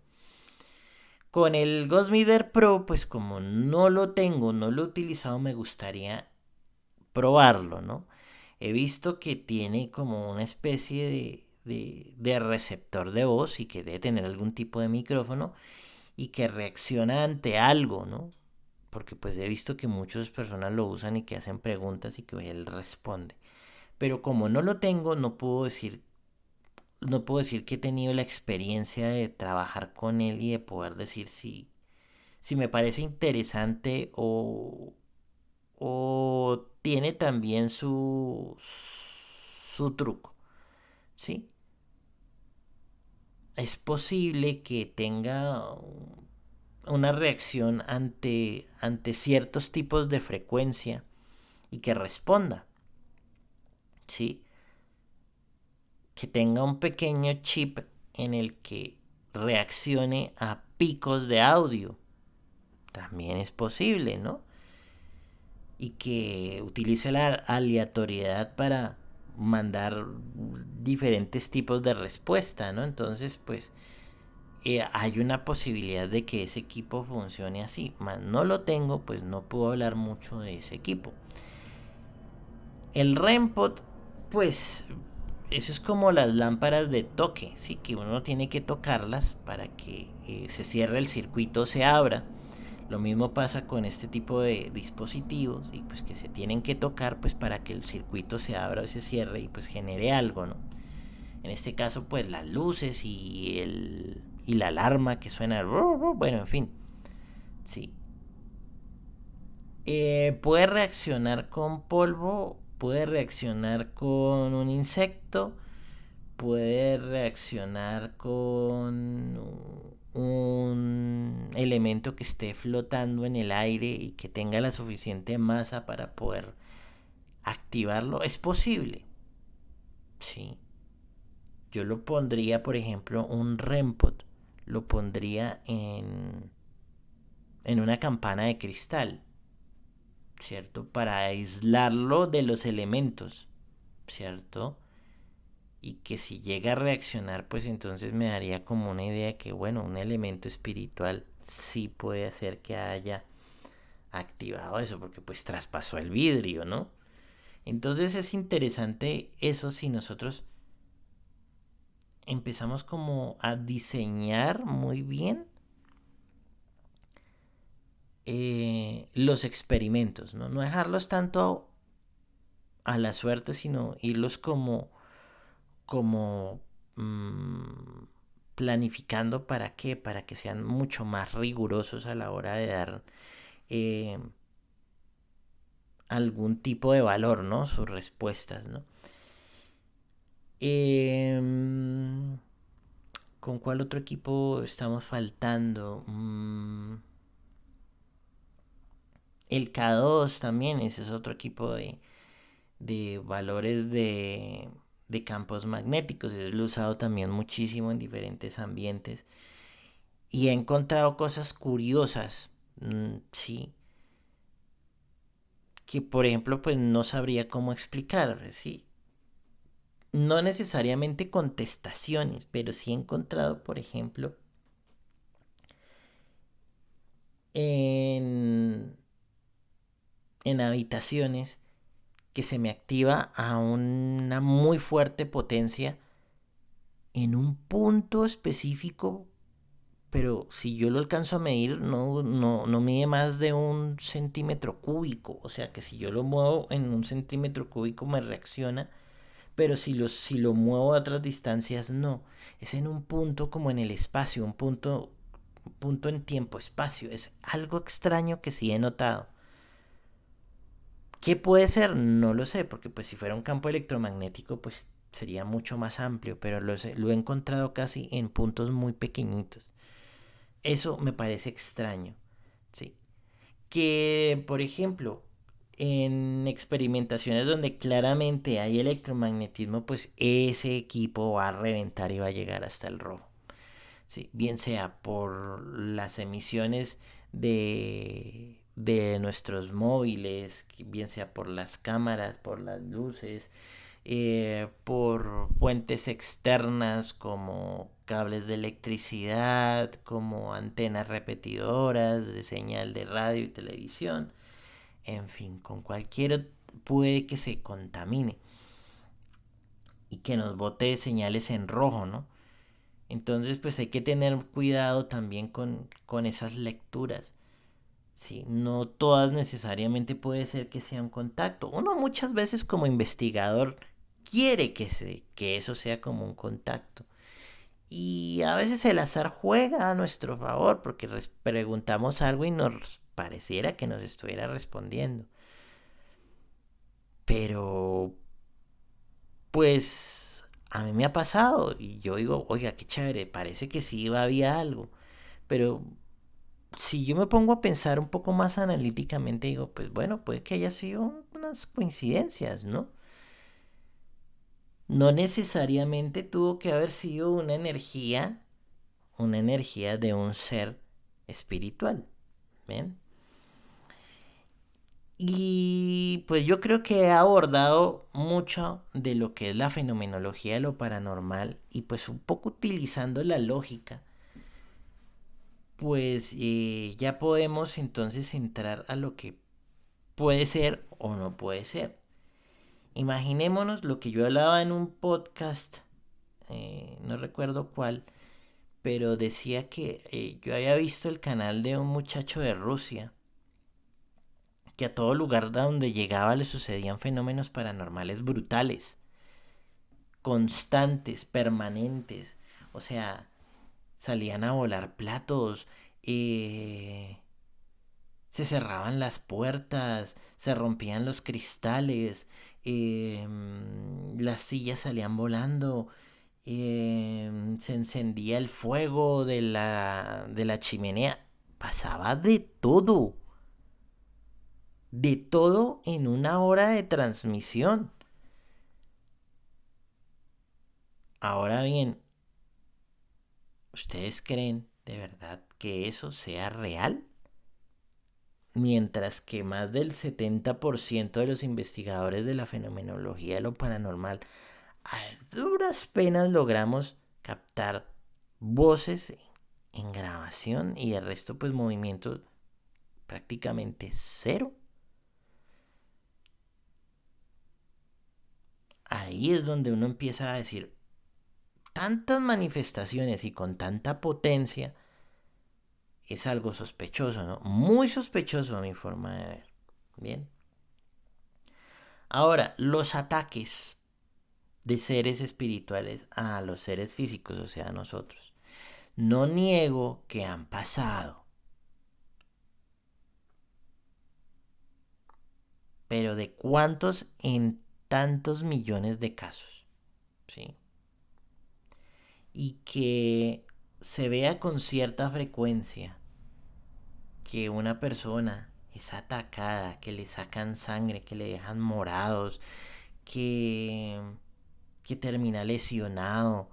Con el Gosmider Pro, pues como no lo tengo, no lo he utilizado, me gustaría probarlo, ¿no? He visto que tiene como una especie de receptor de voz y que debe tener algún tipo de micrófono y que reacciona ante algo, ¿no? Porque pues he visto que muchas personas lo usan y que hacen preguntas y que él responde. Pero como no lo tengo, no puedo decir que he tenido la experiencia de trabajar con él y de poder decir si me parece interesante o tiene también su truco, ¿sí? Es posible que tenga una reacción ante ciertos tipos de frecuencia y que responda, ¿sí? Que tenga un pequeño chip en el que reaccione a picos de audio. También es posible, ¿no? Y que utilice la aleatoriedad para mandar diferentes tipos de respuesta, ¿no? Entonces, pues hay una posibilidad de que ese equipo funcione así. Más no lo tengo, pues no puedo hablar mucho de ese equipo. El REMPOD, pues eso es como las lámparas de toque, sí, que uno tiene que tocarlas para que se cierre el circuito, se abra. Lo mismo pasa con este tipo de dispositivos y pues que se tienen que tocar pues para que el circuito se abra o se cierre y pues genere algo, ¿no? En este caso pues las luces y la alarma que suena, bueno, en fin, sí. Puede reaccionar con polvo, puede reaccionar con un insecto, puede reaccionar con un elemento que esté flotando en el aire y que tenga la suficiente masa para poder activarlo. Es posible, sí. Yo lo pondría, por ejemplo, un REMPOD, lo pondría en una campana de cristal, ¿cierto? Para aislarlo de los elementos, ¿cierto? Y que si llega a reaccionar, pues entonces me daría como una idea de que, bueno, un elemento espiritual sí puede hacer que haya activado eso, porque pues traspasó el vidrio, ¿no? Entonces es interesante eso si nosotros empezamos como a diseñar muy bien los experimentos, ¿no? No dejarlos tanto a la suerte, sino irlos como mmm, planificando para qué, para que sean mucho más rigurosos a la hora de dar eh, algún tipo de valor, ¿no? Sus respuestas, ¿no? Eh, ¿Con cuál otro equipo estamos faltando? El K2 también, ese es otro equipo de valores de campos magnéticos. Eso lo he usado también muchísimo en diferentes ambientes. Y he encontrado cosas curiosas, sí, que por ejemplo pues no sabría cómo explicar, sí. No necesariamente contestaciones, pero sí he encontrado, por ejemplo, en, en habitaciones que se me activa a una muy fuerte potencia en un punto específico, pero si yo lo alcanzo a medir, no mide más de 1 centímetro cúbico. O sea que si yo lo muevo en 1 centímetro cúbico me reacciona, pero si lo muevo a otras distancias, no. Es en un punto como en el espacio, un punto en tiempo-espacio. Es algo extraño que sí he notado. ¿Qué puede ser? No lo sé, porque pues si fuera un campo electromagnético, pues sería mucho más amplio, pero lo he encontrado casi en puntos muy pequeñitos. Eso me parece extraño, ¿sí? Que, por ejemplo, en experimentaciones donde claramente hay electromagnetismo, pues ese equipo va a reventar y va a llegar hasta el rojo. ¿Sí? Bien sea por las emisiones de nuestros móviles, bien sea por las cámaras, por las luces, por fuentes externas como cables de electricidad, como antenas repetidoras de señal de radio y televisión, en fin, con cualquier puede que se contamine y que nos bote señales en rojo, ¿no? Entonces, pues hay que tener cuidado también con esas lecturas. Sí, no todas necesariamente puede ser que sea un contacto. Uno muchas veces como investigador quiere que eso sea como un contacto. Y a veces el azar juega a nuestro favor porque preguntamos algo y nos pareciera que nos estuviera respondiendo. Pero, pues, a mí me ha pasado y yo digo, oiga, qué chévere, parece que sí había algo. Pero si yo me pongo a pensar un poco más analíticamente, digo, pues bueno, puede que haya sido unas coincidencias, ¿no? No necesariamente tuvo que haber sido una energía de un ser espiritual, ¿ven? Y pues yo creo que he abordado mucho de lo que es la fenomenología de lo paranormal y pues un poco utilizando la lógica, pues ya podemos entonces entrar a lo que puede ser o no puede ser. Imaginémonos lo que yo hablaba en un podcast, no recuerdo cuál, pero decía que yo había visto el canal de un muchacho de Rusia, que a todo lugar donde llegaba le sucedían fenómenos paranormales brutales, constantes, permanentes. O sea, salían a volar platos, eh, se cerraban las puertas, se rompían los cristales, las sillas salían volando, se encendía el fuego de la chimenea. Pasaba de todo en una hora de transmisión. Ahora bien, ¿ustedes creen de verdad que eso sea real? Mientras que más del 70% de los investigadores de la fenomenología de lo paranormal a duras penas logramos captar voces en grabación y el resto pues movimiento prácticamente cero. Ahí es donde uno empieza a decir, tantas manifestaciones y con tanta potencia es algo sospechoso, ¿no? Muy sospechoso a mi forma de ver. Bien. Ahora, los ataques de seres espirituales a los seres físicos, o sea, a nosotros. No niego que han pasado, pero ¿de cuántos en tantos millones de casos? ¿Sí? Y que se vea con cierta frecuencia que una persona es atacada, que le sacan sangre, que le dejan morados, que, que termina lesionado.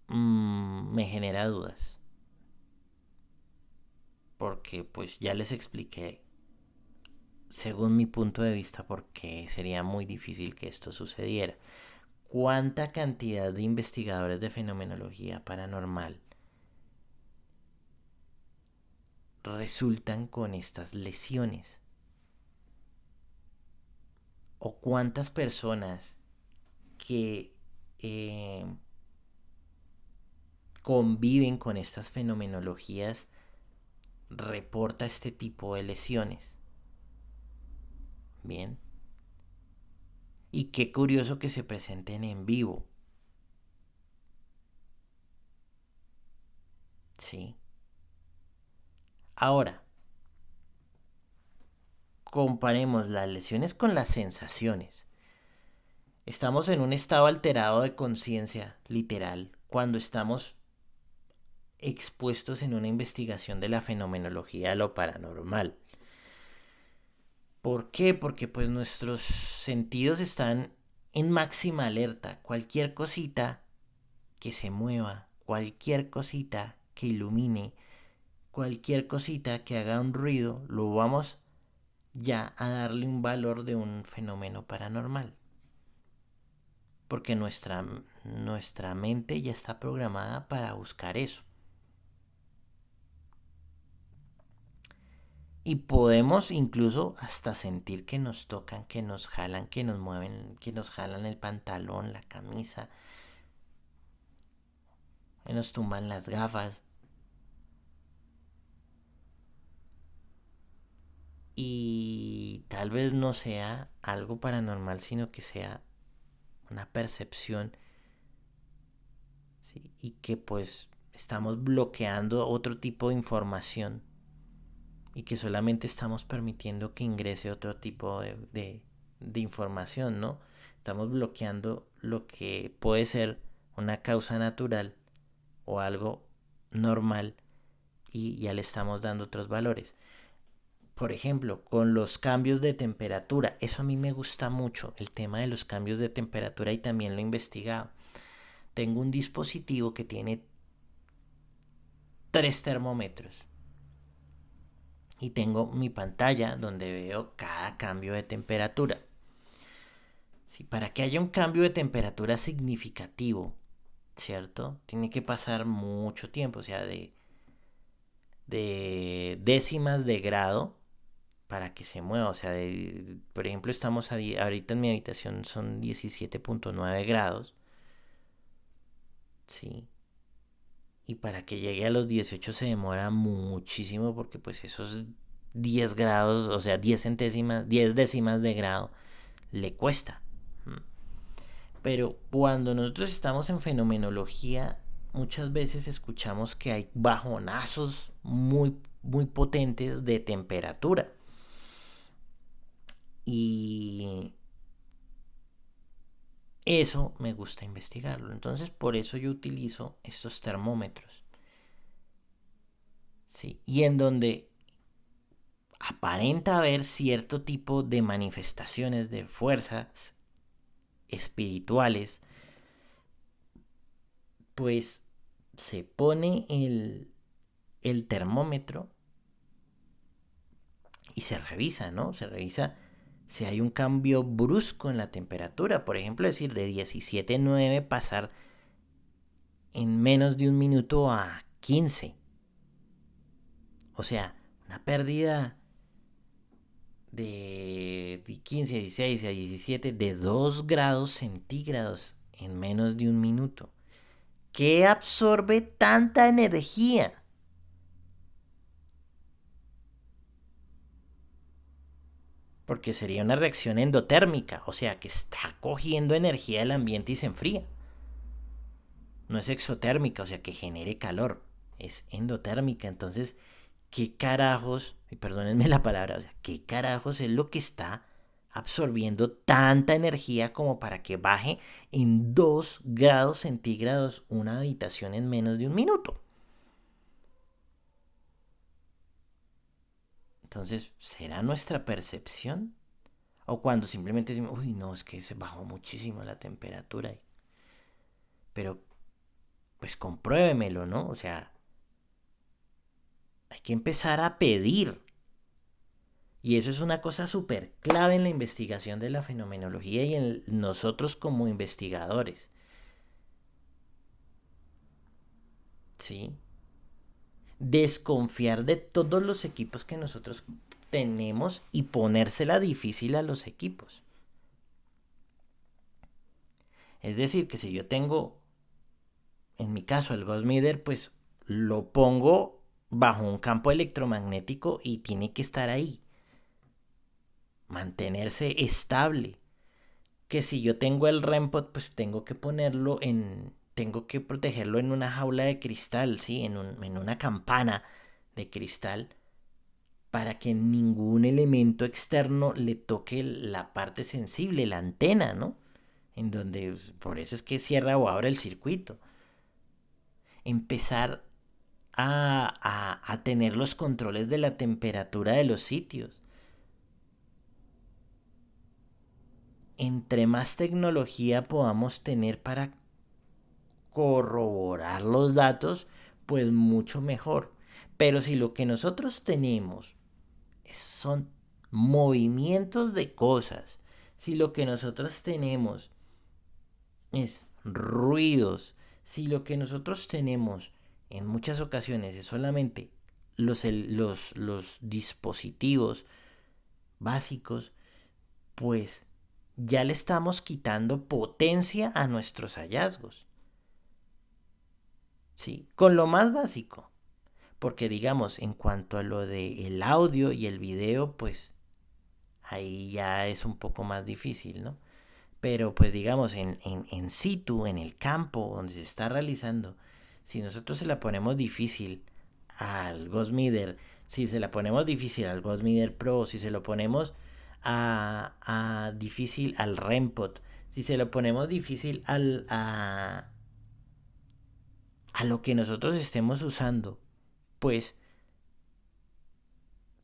Me genera dudas. Porque pues ya les expliqué, según mi punto de vista, por qué sería muy difícil que esto sucediera. ¿Cuánta cantidad de investigadores de fenomenología paranormal resultan con estas lesiones? ¿O cuántas personas que conviven con estas fenomenologías reporta este tipo de lesiones? Bien. Y qué curioso que se presenten en vivo. Sí. Ahora, comparemos las lesiones con las sensaciones. Estamos en un estado alterado de conciencia, literal, cuando estamos expuestos en una investigación de la fenomenología de lo paranormal. ¿Por qué? Porque pues nuestros sentidos están en máxima alerta. Cualquier cosita que se mueva, cualquier cosita que ilumine, cualquier cosita que haga un ruido, lo vamos ya a darle un valor de un fenómeno paranormal. Porque nuestra mente ya está programada para buscar eso. Y podemos incluso hasta sentir que nos tocan, que nos jalan, que nos mueven, que nos jalan el pantalón, la camisa, que nos tumban las gafas. Y tal vez no sea algo paranormal, sino que sea una percepción, ¿sí? Y que pues estamos bloqueando otro tipo de información y que solamente estamos permitiendo que ingrese otro tipo de información, ¿no? Estamos bloqueando lo que puede ser una causa natural o algo normal y ya le estamos dando otros valores. Por ejemplo, con los cambios de temperatura, eso a mí me gusta mucho, el tema de los cambios de temperatura, y también lo he investigado. Tengo un dispositivo que tiene 3 termómetros y tengo mi pantalla donde veo cada cambio de temperatura. Sí, para que haya un cambio de temperatura significativo, ¿cierto? Tiene que pasar mucho tiempo, o sea, de décimas de grado para que se mueva. O sea, por ejemplo, estamos ahorita en mi habitación son 17.9 grados, ¿sí? Y para que llegue a los 18 se demora muchísimo porque pues esos 10 grados, o sea, 10 centésimas, 10 décimas de grado, le cuesta. Pero cuando nosotros estamos en fenomenología, muchas veces escuchamos que hay bajonazos muy, muy potentes de temperatura. Y eso me gusta investigarlo. Entonces, por eso yo utilizo estos termómetros. ¿Sí? Y en donde aparenta haber cierto tipo de manifestaciones de fuerzas espirituales, pues se pone el termómetro y se revisa, ¿no? Se revisa si hay un cambio brusco en la temperatura. Por ejemplo, decir de 17.9 pasar en menos de un minuto a 15. O sea, una pérdida de 15 a 16 a 17 de 2 grados centígrados en menos de un minuto. ¿Qué absorbe tanta energía? Porque sería una reacción endotérmica, o sea que está cogiendo energía del ambiente y se enfría. No es exotérmica, o sea que genere calor. Es endotérmica. Entonces, ¿qué carajos, y perdónenme la palabra, o sea, qué carajos es lo que está absorbiendo tanta energía como para que baje en 2 grados centígrados una habitación en menos de un minuto? Entonces, ¿será nuestra percepción? O cuando simplemente decimos, uy, no, es que se bajó muchísimo la temperatura. Pero, pues compruébemelo, ¿no? O sea, hay que empezar a pedir. Y eso es una cosa súper clave en la investigación de la fenomenología y en nosotros como investigadores. ¿Sí? desconfiar de todos los equipos que nosotros tenemos y ponérsela difícil a los equipos. Es decir, que si yo tengo, en mi caso, el Ghost Meter, pues lo pongo bajo un campo electromagnético y tiene que estar ahí, mantenerse estable. Que si yo tengo el REMPOD, pues tengo que protegerlo en una jaula de cristal, ¿sí? En una campana de cristal para que ningún elemento externo le toque la parte sensible, la antena, ¿no? En donde, por eso es que cierra o abre el circuito. Empezar a tener los controles de la temperatura de los sitios. Entre más tecnología podamos tener para corroborar los datos, pues mucho mejor. Pero si lo que nosotros tenemos son movimientos de cosas, si lo que nosotros tenemos es ruidos, si lo que nosotros tenemos en muchas ocasiones es solamente los dispositivos básicos, pues ya le estamos quitando potencia a nuestros hallazgos. ¿Sí? Con lo más básico. Porque digamos, en cuanto a lo del audio y el video, pues ahí ya es un poco más difícil, ¿no? Pero pues digamos, en situ, en el campo donde se está realizando, si nosotros se la ponemos difícil al Ghost Meter, si se la ponemos difícil al Ghost Meter Pro, si se lo ponemos a difícil al REMPOD, si se lo ponemos difícil a lo que nosotros estemos usando, pues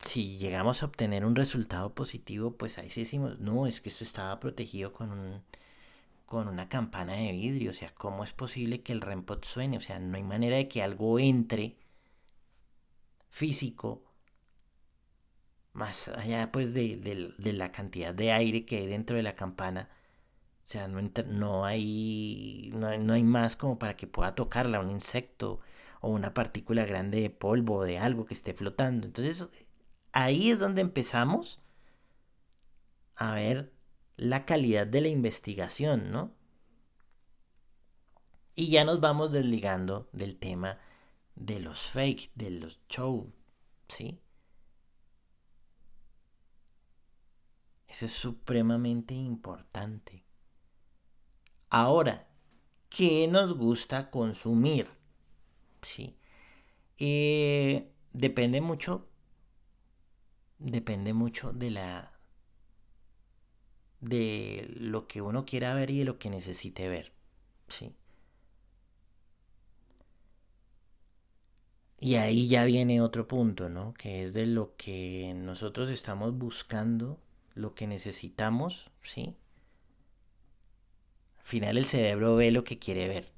si llegamos a obtener un resultado positivo, pues ahí sí decimos, no, es que esto estaba protegido con una campana de vidrio. O sea, ¿cómo es posible que el REMPOD suene? O sea, no hay manera de que algo entre físico más allá pues de la cantidad de aire que hay dentro de la campana. O sea, no hay más como para que pueda tocarla un insecto o una partícula grande de polvo o de algo que esté flotando. Entonces, ahí es donde empezamos a ver la calidad de la investigación, ¿no? Y ya nos vamos desligando del tema de los fake, de los show, ¿sí? Eso es supremamente importante. Ahora, ¿qué nos gusta consumir? ¿Sí? Depende mucho, depende mucho de lo que uno quiera ver y de lo que necesite ver, ¿sí? Y ahí ya viene otro punto, ¿no? Que es de lo que nosotros estamos buscando, lo que necesitamos, ¿sí? Al final el cerebro ve lo que quiere ver,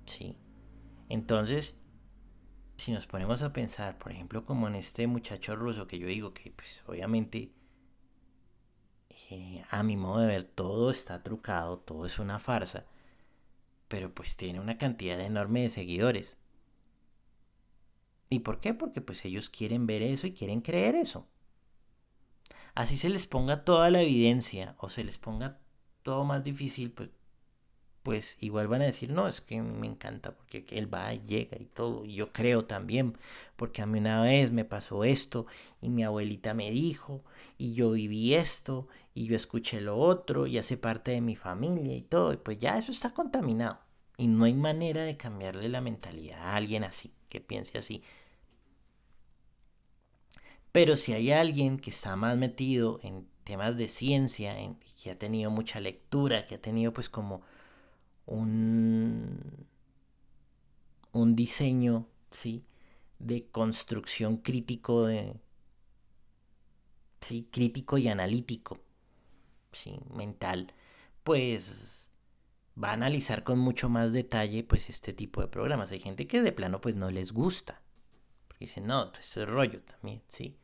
¿sí? Entonces, si nos ponemos a pensar, por ejemplo, como en este muchacho ruso que yo digo que, pues, obviamente, a mi modo de ver, todo está trucado, todo es una farsa, pero pues tiene una cantidad enorme de seguidores. ¿Y por qué? Porque pues ellos quieren ver eso y quieren creer eso. Así se les ponga toda la evidencia o se les ponga todo más difícil, pues igual van a decir, no, es que me encanta porque él va y llega y todo. Y yo creo también, porque a mí una vez me pasó esto y mi abuelita me dijo y yo viví esto y yo escuché lo otro y hace parte de mi familia y todo. Y pues ya eso está contaminado. Y no hay manera de cambiarle la mentalidad a alguien así, que piense así. Pero si hay alguien que está más metido en temas de ciencia, que ha tenido mucha lectura, que ha tenido pues como un, un diseño, ¿sí? De construcción crítico, ¿sí? Crítico y analítico, ¿sí? Mental, pues va a analizar con mucho más detalle pues este tipo de programas. Hay gente que de plano pues no les gusta, porque dicen, no, esto es rollo también, ¿sí?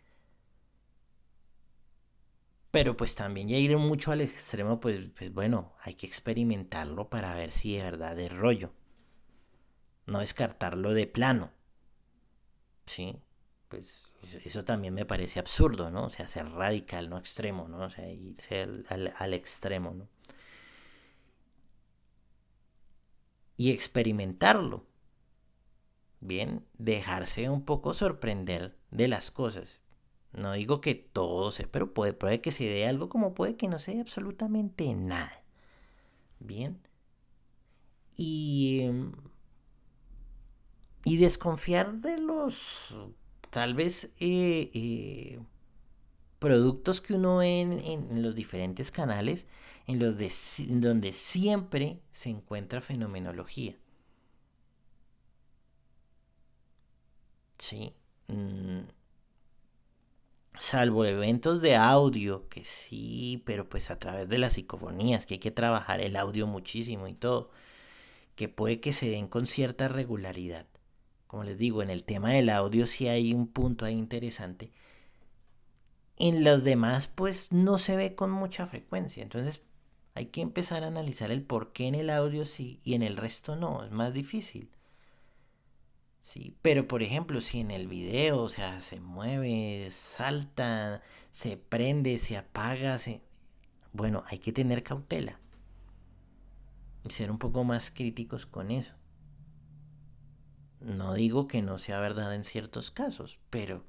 Pero pues también ya ir mucho al extremo, pues bueno, hay que experimentarlo para ver si de verdad es rollo. no descartarlo de plano, ¿sí? Pues eso también me parece absurdo, ¿no? O sea, ser radical, no extremo, ¿no? O sea, irse al extremo, ¿no? Y experimentarlo, bien, dejarse un poco sorprender de las cosas. No digo que todo se, pero puede que se dé algo como puede que no se dé absolutamente nada. Bien. Y, y desconfiar de los, tal vez, productos que uno ve en los diferentes canales, en donde siempre se encuentra fenomenología. Sí. Mm, Salvo eventos de audio, que sí, pero pues a través de las psicofonías, que hay que trabajar el audio muchísimo y todo, que puede que se den con cierta regularidad. Como les digo, en el tema del audio sí hay un punto ahí interesante. En los demás pues no se ve con mucha frecuencia. Entonces hay que empezar a analizar el por qué en el audio sí y en el resto no. Es más difícil. Sí, pero por ejemplo, si en el video, o sea, se mueve, salta, se prende, se apaga, bueno, hay que tener cautela y ser un poco más críticos con eso. No digo que no sea verdad en ciertos casos, pero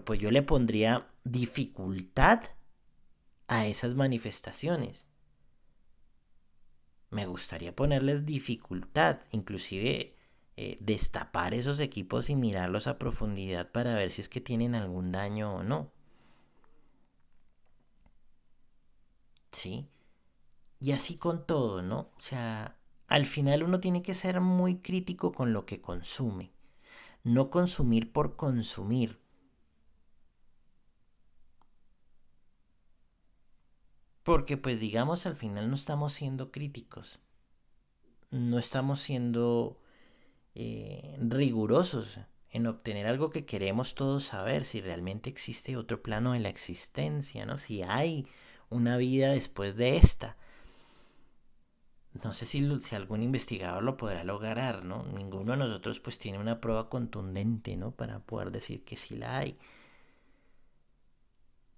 pues yo le pondría dificultad a esas manifestaciones. Me gustaría ponerles dificultad, inclusive destapar esos equipos y mirarlos a profundidad para ver si es que tienen algún daño o no. ¿Sí? Y así con todo, ¿no? O sea, al final uno tiene que ser muy crítico con lo que consume. No consumir por consumir. Porque pues digamos al final no estamos siendo críticos. No estamos siendo rigurosos en obtener algo que queremos todos saber. Si realmente existe otro plano de la existencia, ¿no? Si hay una vida después de esta. No sé si algún investigador lo podrá lograr, ¿no? Ninguno de nosotros pues tiene una prueba contundente, ¿no? Para poder decir que sí la hay.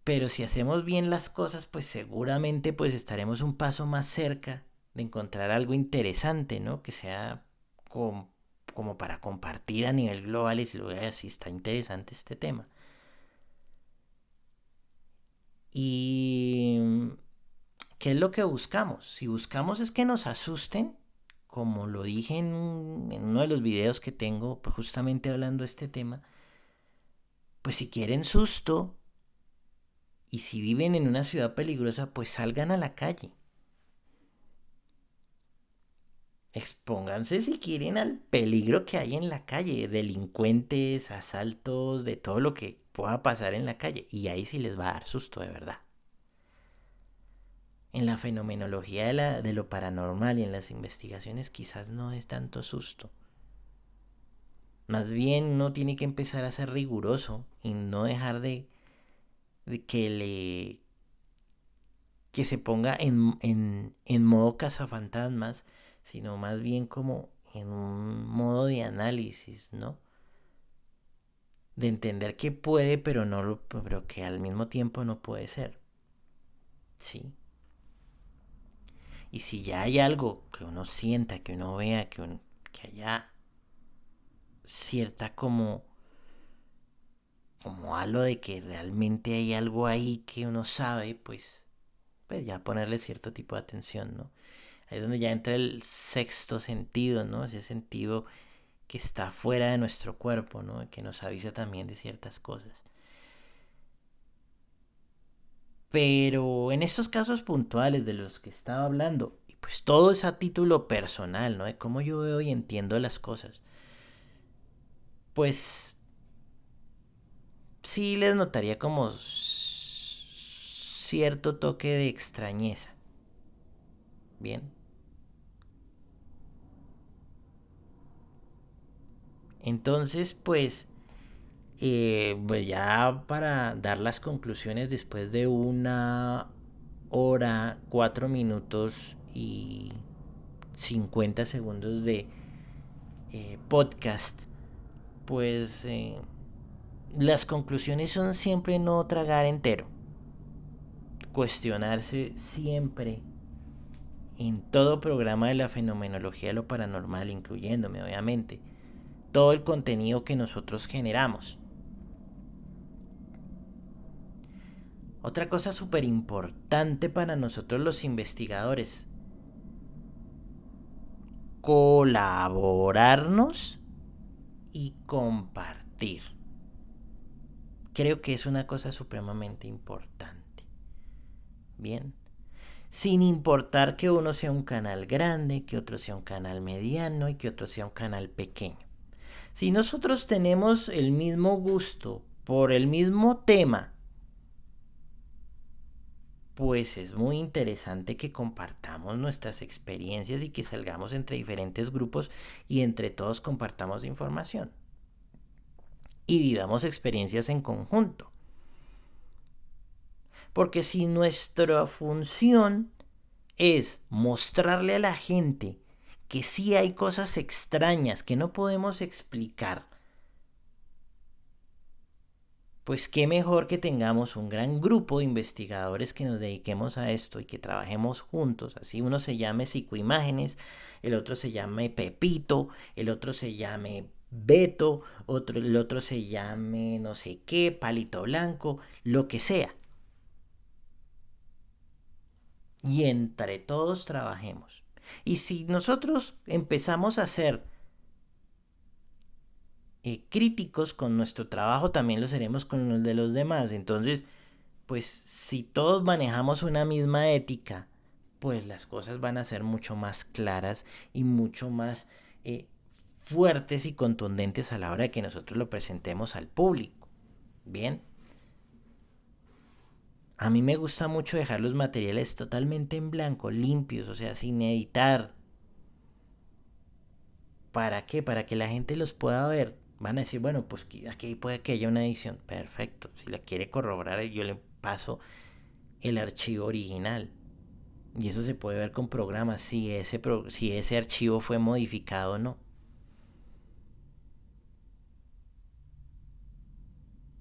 Pero si hacemos bien las cosas, pues seguramente pues estaremos un paso más cerca de encontrar algo interesante, ¿no? Que sea com- como para compartir a nivel global y si lo veas así está interesante este tema. Y ¿qué es lo que buscamos? Si buscamos es que nos asusten, como lo dije en uno de los videos que tengo pues, justamente hablando de este tema, pues si quieren susto y si viven en una ciudad peligrosa, pues salgan a la calle. Expónganse si quieren al peligro que hay en la calle, delincuentes, asaltos, de todo lo que pueda pasar en la calle. Y ahí sí les va a dar susto de verdad. En la fenomenología de lo paranormal y en las investigaciones quizás no es tanto susto. Más bien uno tiene que empezar a ser riguroso y no dejar de que se ponga en modo cazafantasmas, sino más bien como en un modo de análisis, ¿no? De entender que puede, pero que al mismo tiempo no puede ser. Sí. Y si ya hay algo que uno sienta, que uno vea, que haya cierta como algo de que realmente hay algo ahí que uno sabe, pues ya ponerle cierto tipo de atención, ¿no? Ahí es donde ya entra el sexto sentido, ¿no? Ese sentido que está fuera de nuestro cuerpo, ¿no? Que nos avisa también de ciertas cosas. Pero en estos casos puntuales de los que estaba hablando, y pues todo es a título personal, ¿no? De cómo yo veo y entiendo las cosas. Pues sí les notaría como cierto toque de extrañeza. Bien. Entonces, pues ya para dar las conclusiones después de 1 hora, 4 minutos y 50 segundos podcast, pues las conclusiones son siempre no tragar entero, cuestionarse siempre en todo programa de la fenomenología de lo paranormal, incluyéndome obviamente, todo el contenido que nosotros generamos. Otra cosa súper importante para nosotros los investigadores: colaborarnos y compartir. Creo que es una cosa supremamente importante. Bien. Sin importar que uno sea un canal grande, que otro sea un canal mediano y que otro sea un canal pequeño. Si nosotros tenemos el mismo gusto por el mismo tema, pues es muy interesante que compartamos nuestras experiencias y que salgamos entre diferentes grupos y entre todos compartamos información y vivamos experiencias en conjunto. Porque si nuestra función es mostrarle a la gente que sí hay cosas extrañas que no podemos explicar, pues qué mejor que tengamos un gran grupo de investigadores que nos dediquemos a esto y que trabajemos juntos. Así uno se llame Psicoimágenes, el otro se llame Pepito, el otro se llame Beto, el otro se llame no sé qué, Palito Blanco, lo que sea. Y entre todos trabajemos. Y si nosotros empezamos a ser críticos con nuestro trabajo, también lo seremos con el de los demás. Entonces, pues si todos manejamos una misma ética, pues las cosas van a ser mucho más claras y mucho más fuertes y contundentes a la hora de que nosotros lo presentemos al público. Bien. A mí me gusta mucho dejar los materiales totalmente en blanco, limpios, o sea, sin editar. ¿Para qué? Para que la gente los pueda ver. Van a decir, bueno, pues aquí puede que haya una edición. Perfecto. Si la quiere corroborar, yo le paso el archivo original. Y eso se puede ver con programas, si ese archivo fue modificado o no.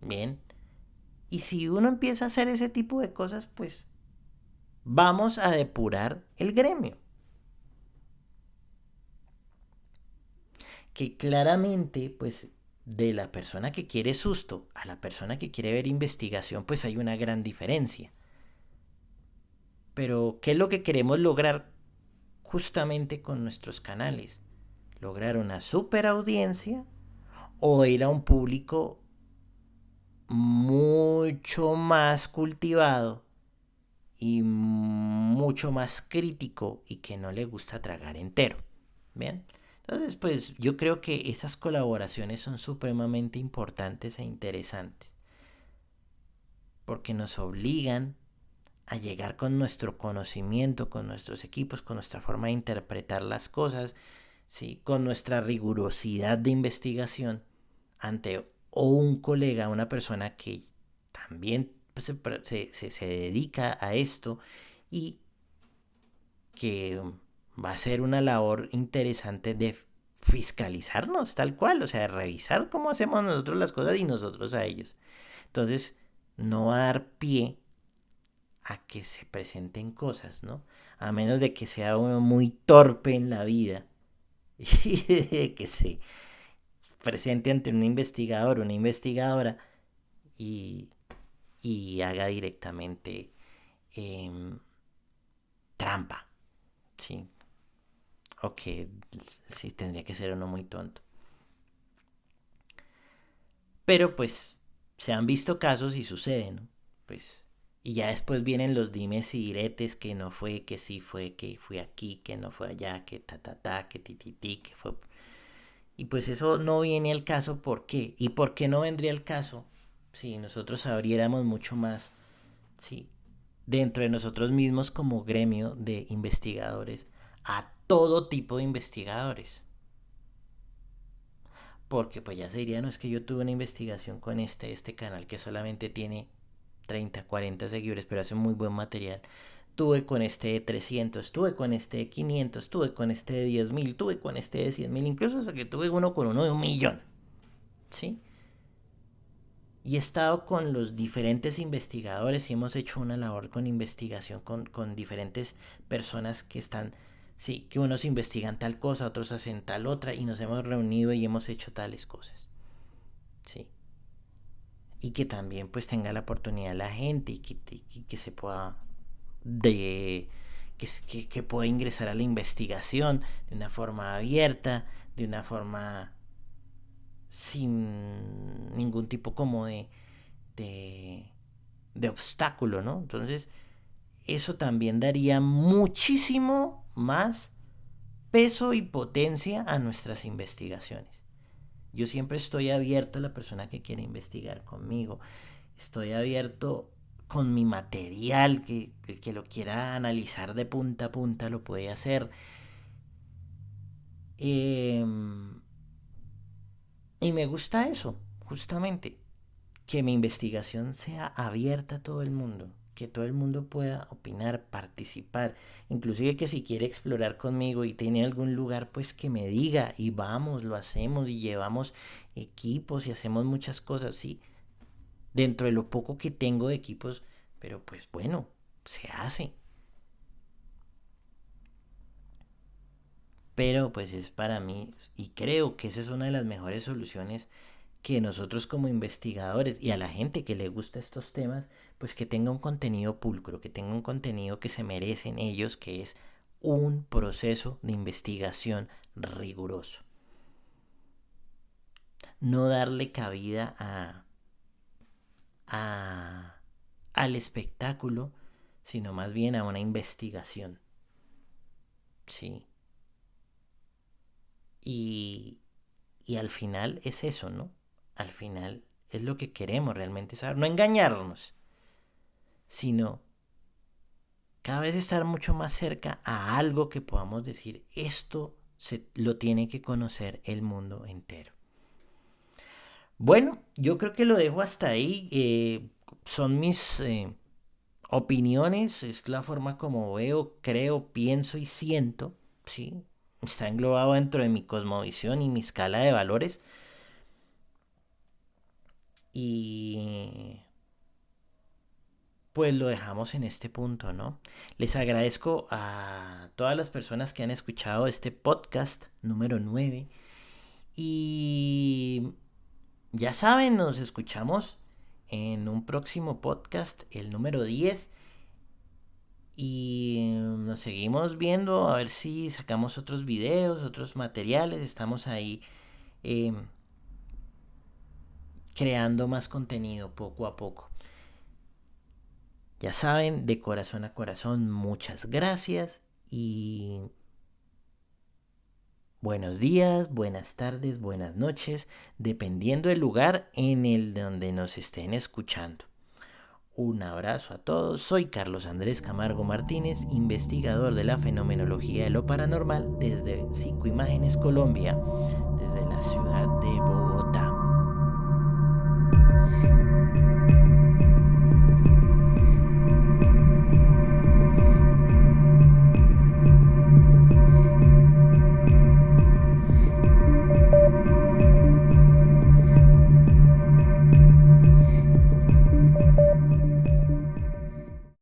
Bien. Y si uno empieza a hacer ese tipo de cosas, pues vamos a depurar el gremio. Que claramente, pues, de la persona que quiere susto a la persona que quiere ver investigación, pues hay una gran diferencia. Pero, ¿qué es lo que queremos lograr justamente con nuestros canales? Lograr una super audiencia o ir a un público mucho más cultivado y mucho más crítico y que no le gusta tragar entero. Bien. Entonces, pues yo creo que esas colaboraciones son supremamente importantes e interesantes porque nos obligan a llegar con nuestro conocimiento, con nuestros equipos, con nuestra forma de interpretar las cosas, ¿sí? Con nuestra rigurosidad de investigación ante un colega, una persona que también pues, se dedica a esto y que va a ser una labor interesante de fiscalizarnos tal cual, o sea, de revisar cómo hacemos nosotros las cosas y nosotros a ellos. Entonces, no va a dar pie a que se presenten cosas, ¿no? A menos de que sea uno muy torpe en la vida y que se presente ante un investigador, una investigadora y, y haga directamente eh, trampa, ¿sí? O que sí tendría que ser uno muy tonto. Pero pues se han visto casos y suceden, ¿no? Pues y ya después vienen los dimes y diretes, que no fue, que sí fue, que fui aquí, que no fue allá, que ta, que ti, que fue. Y pues eso no viene al caso, ¿por qué? ¿Y por qué no vendría al caso si nosotros abriéramos mucho más, sí, dentro de nosotros mismos como gremio de investigadores, a todo tipo de investigadores? Porque pues ya se diría, no es que yo tuve una investigación con este canal que solamente tiene 30, 40 seguidores, pero hace muy buen material. tuve con este de 300, tuve con este de 500, tuve con este de 10.000, tuve con este de 100.000, incluso hasta que tuve uno con uno de 1.000.000, ¿sí? Y he estado con los diferentes investigadores y hemos hecho una labor con investigación con diferentes personas que están, sí, que unos investigan tal cosa, otros hacen tal otra, y nos hemos reunido y hemos hecho tales cosas, ¿sí? Y que también pues tenga la oportunidad la gente y que se pueda de que pueda ingresar a la investigación de una forma abierta, de una forma sin ningún tipo como de, de obstáculo, ¿no? Entonces, eso también daría muchísimo más peso y potencia a nuestras investigaciones. Yo siempre estoy abierto a la persona que quiere investigar conmigo. Estoy abierto con mi material, que el que lo quiera analizar de punta a punta lo puede hacer. Eh, y me gusta eso, justamente, que mi investigación sea abierta a todo el mundo, que todo el mundo pueda opinar, participar, inclusive que si quiere explorar conmigo y tiene algún lugar, pues que me diga y vamos, lo hacemos y llevamos equipos y hacemos muchas cosas, sí, dentro de lo poco que tengo de equipos, pero pues bueno, se hace. Pero pues es para mí y creo que esa es una de las mejores soluciones que nosotros como investigadores y a la gente que le gusta estos temas, pues que tenga un contenido pulcro, que tenga un contenido que se merecen ellos, que es un proceso de investigación riguroso. No darle cabida a, al espectáculo, sino más bien a una investigación. Sí. Y, y al final es eso, ¿no? Al final es lo que queremos realmente saber. No engañarnos, sino cada vez estar mucho más cerca a algo que podamos decir, esto lo tiene que conocer el mundo entero. Bueno, yo creo que lo dejo hasta ahí. Son mis opiniones, es la forma como veo, creo, pienso y siento, ¿sí? Está englobado dentro de mi cosmovisión y mi escala de valores. Y pues lo dejamos en este punto, ¿no? Les agradezco a todas las personas que han escuchado este podcast número 9. Y ya saben, nos escuchamos en un próximo podcast, el número 10. Y nos seguimos viendo a ver si sacamos otros videos, otros materiales. Estamos ahí eh, creando más contenido poco a poco. Ya saben, de corazón a corazón, muchas gracias y buenos días, buenas tardes, buenas noches, dependiendo del lugar en el donde nos estén escuchando. Un abrazo a todos, soy Carlos Andrés Camargo Martínez, investigador de la fenomenología de lo paranormal desde Psicoimágenes Colombia, desde la ciudad de Bogotá.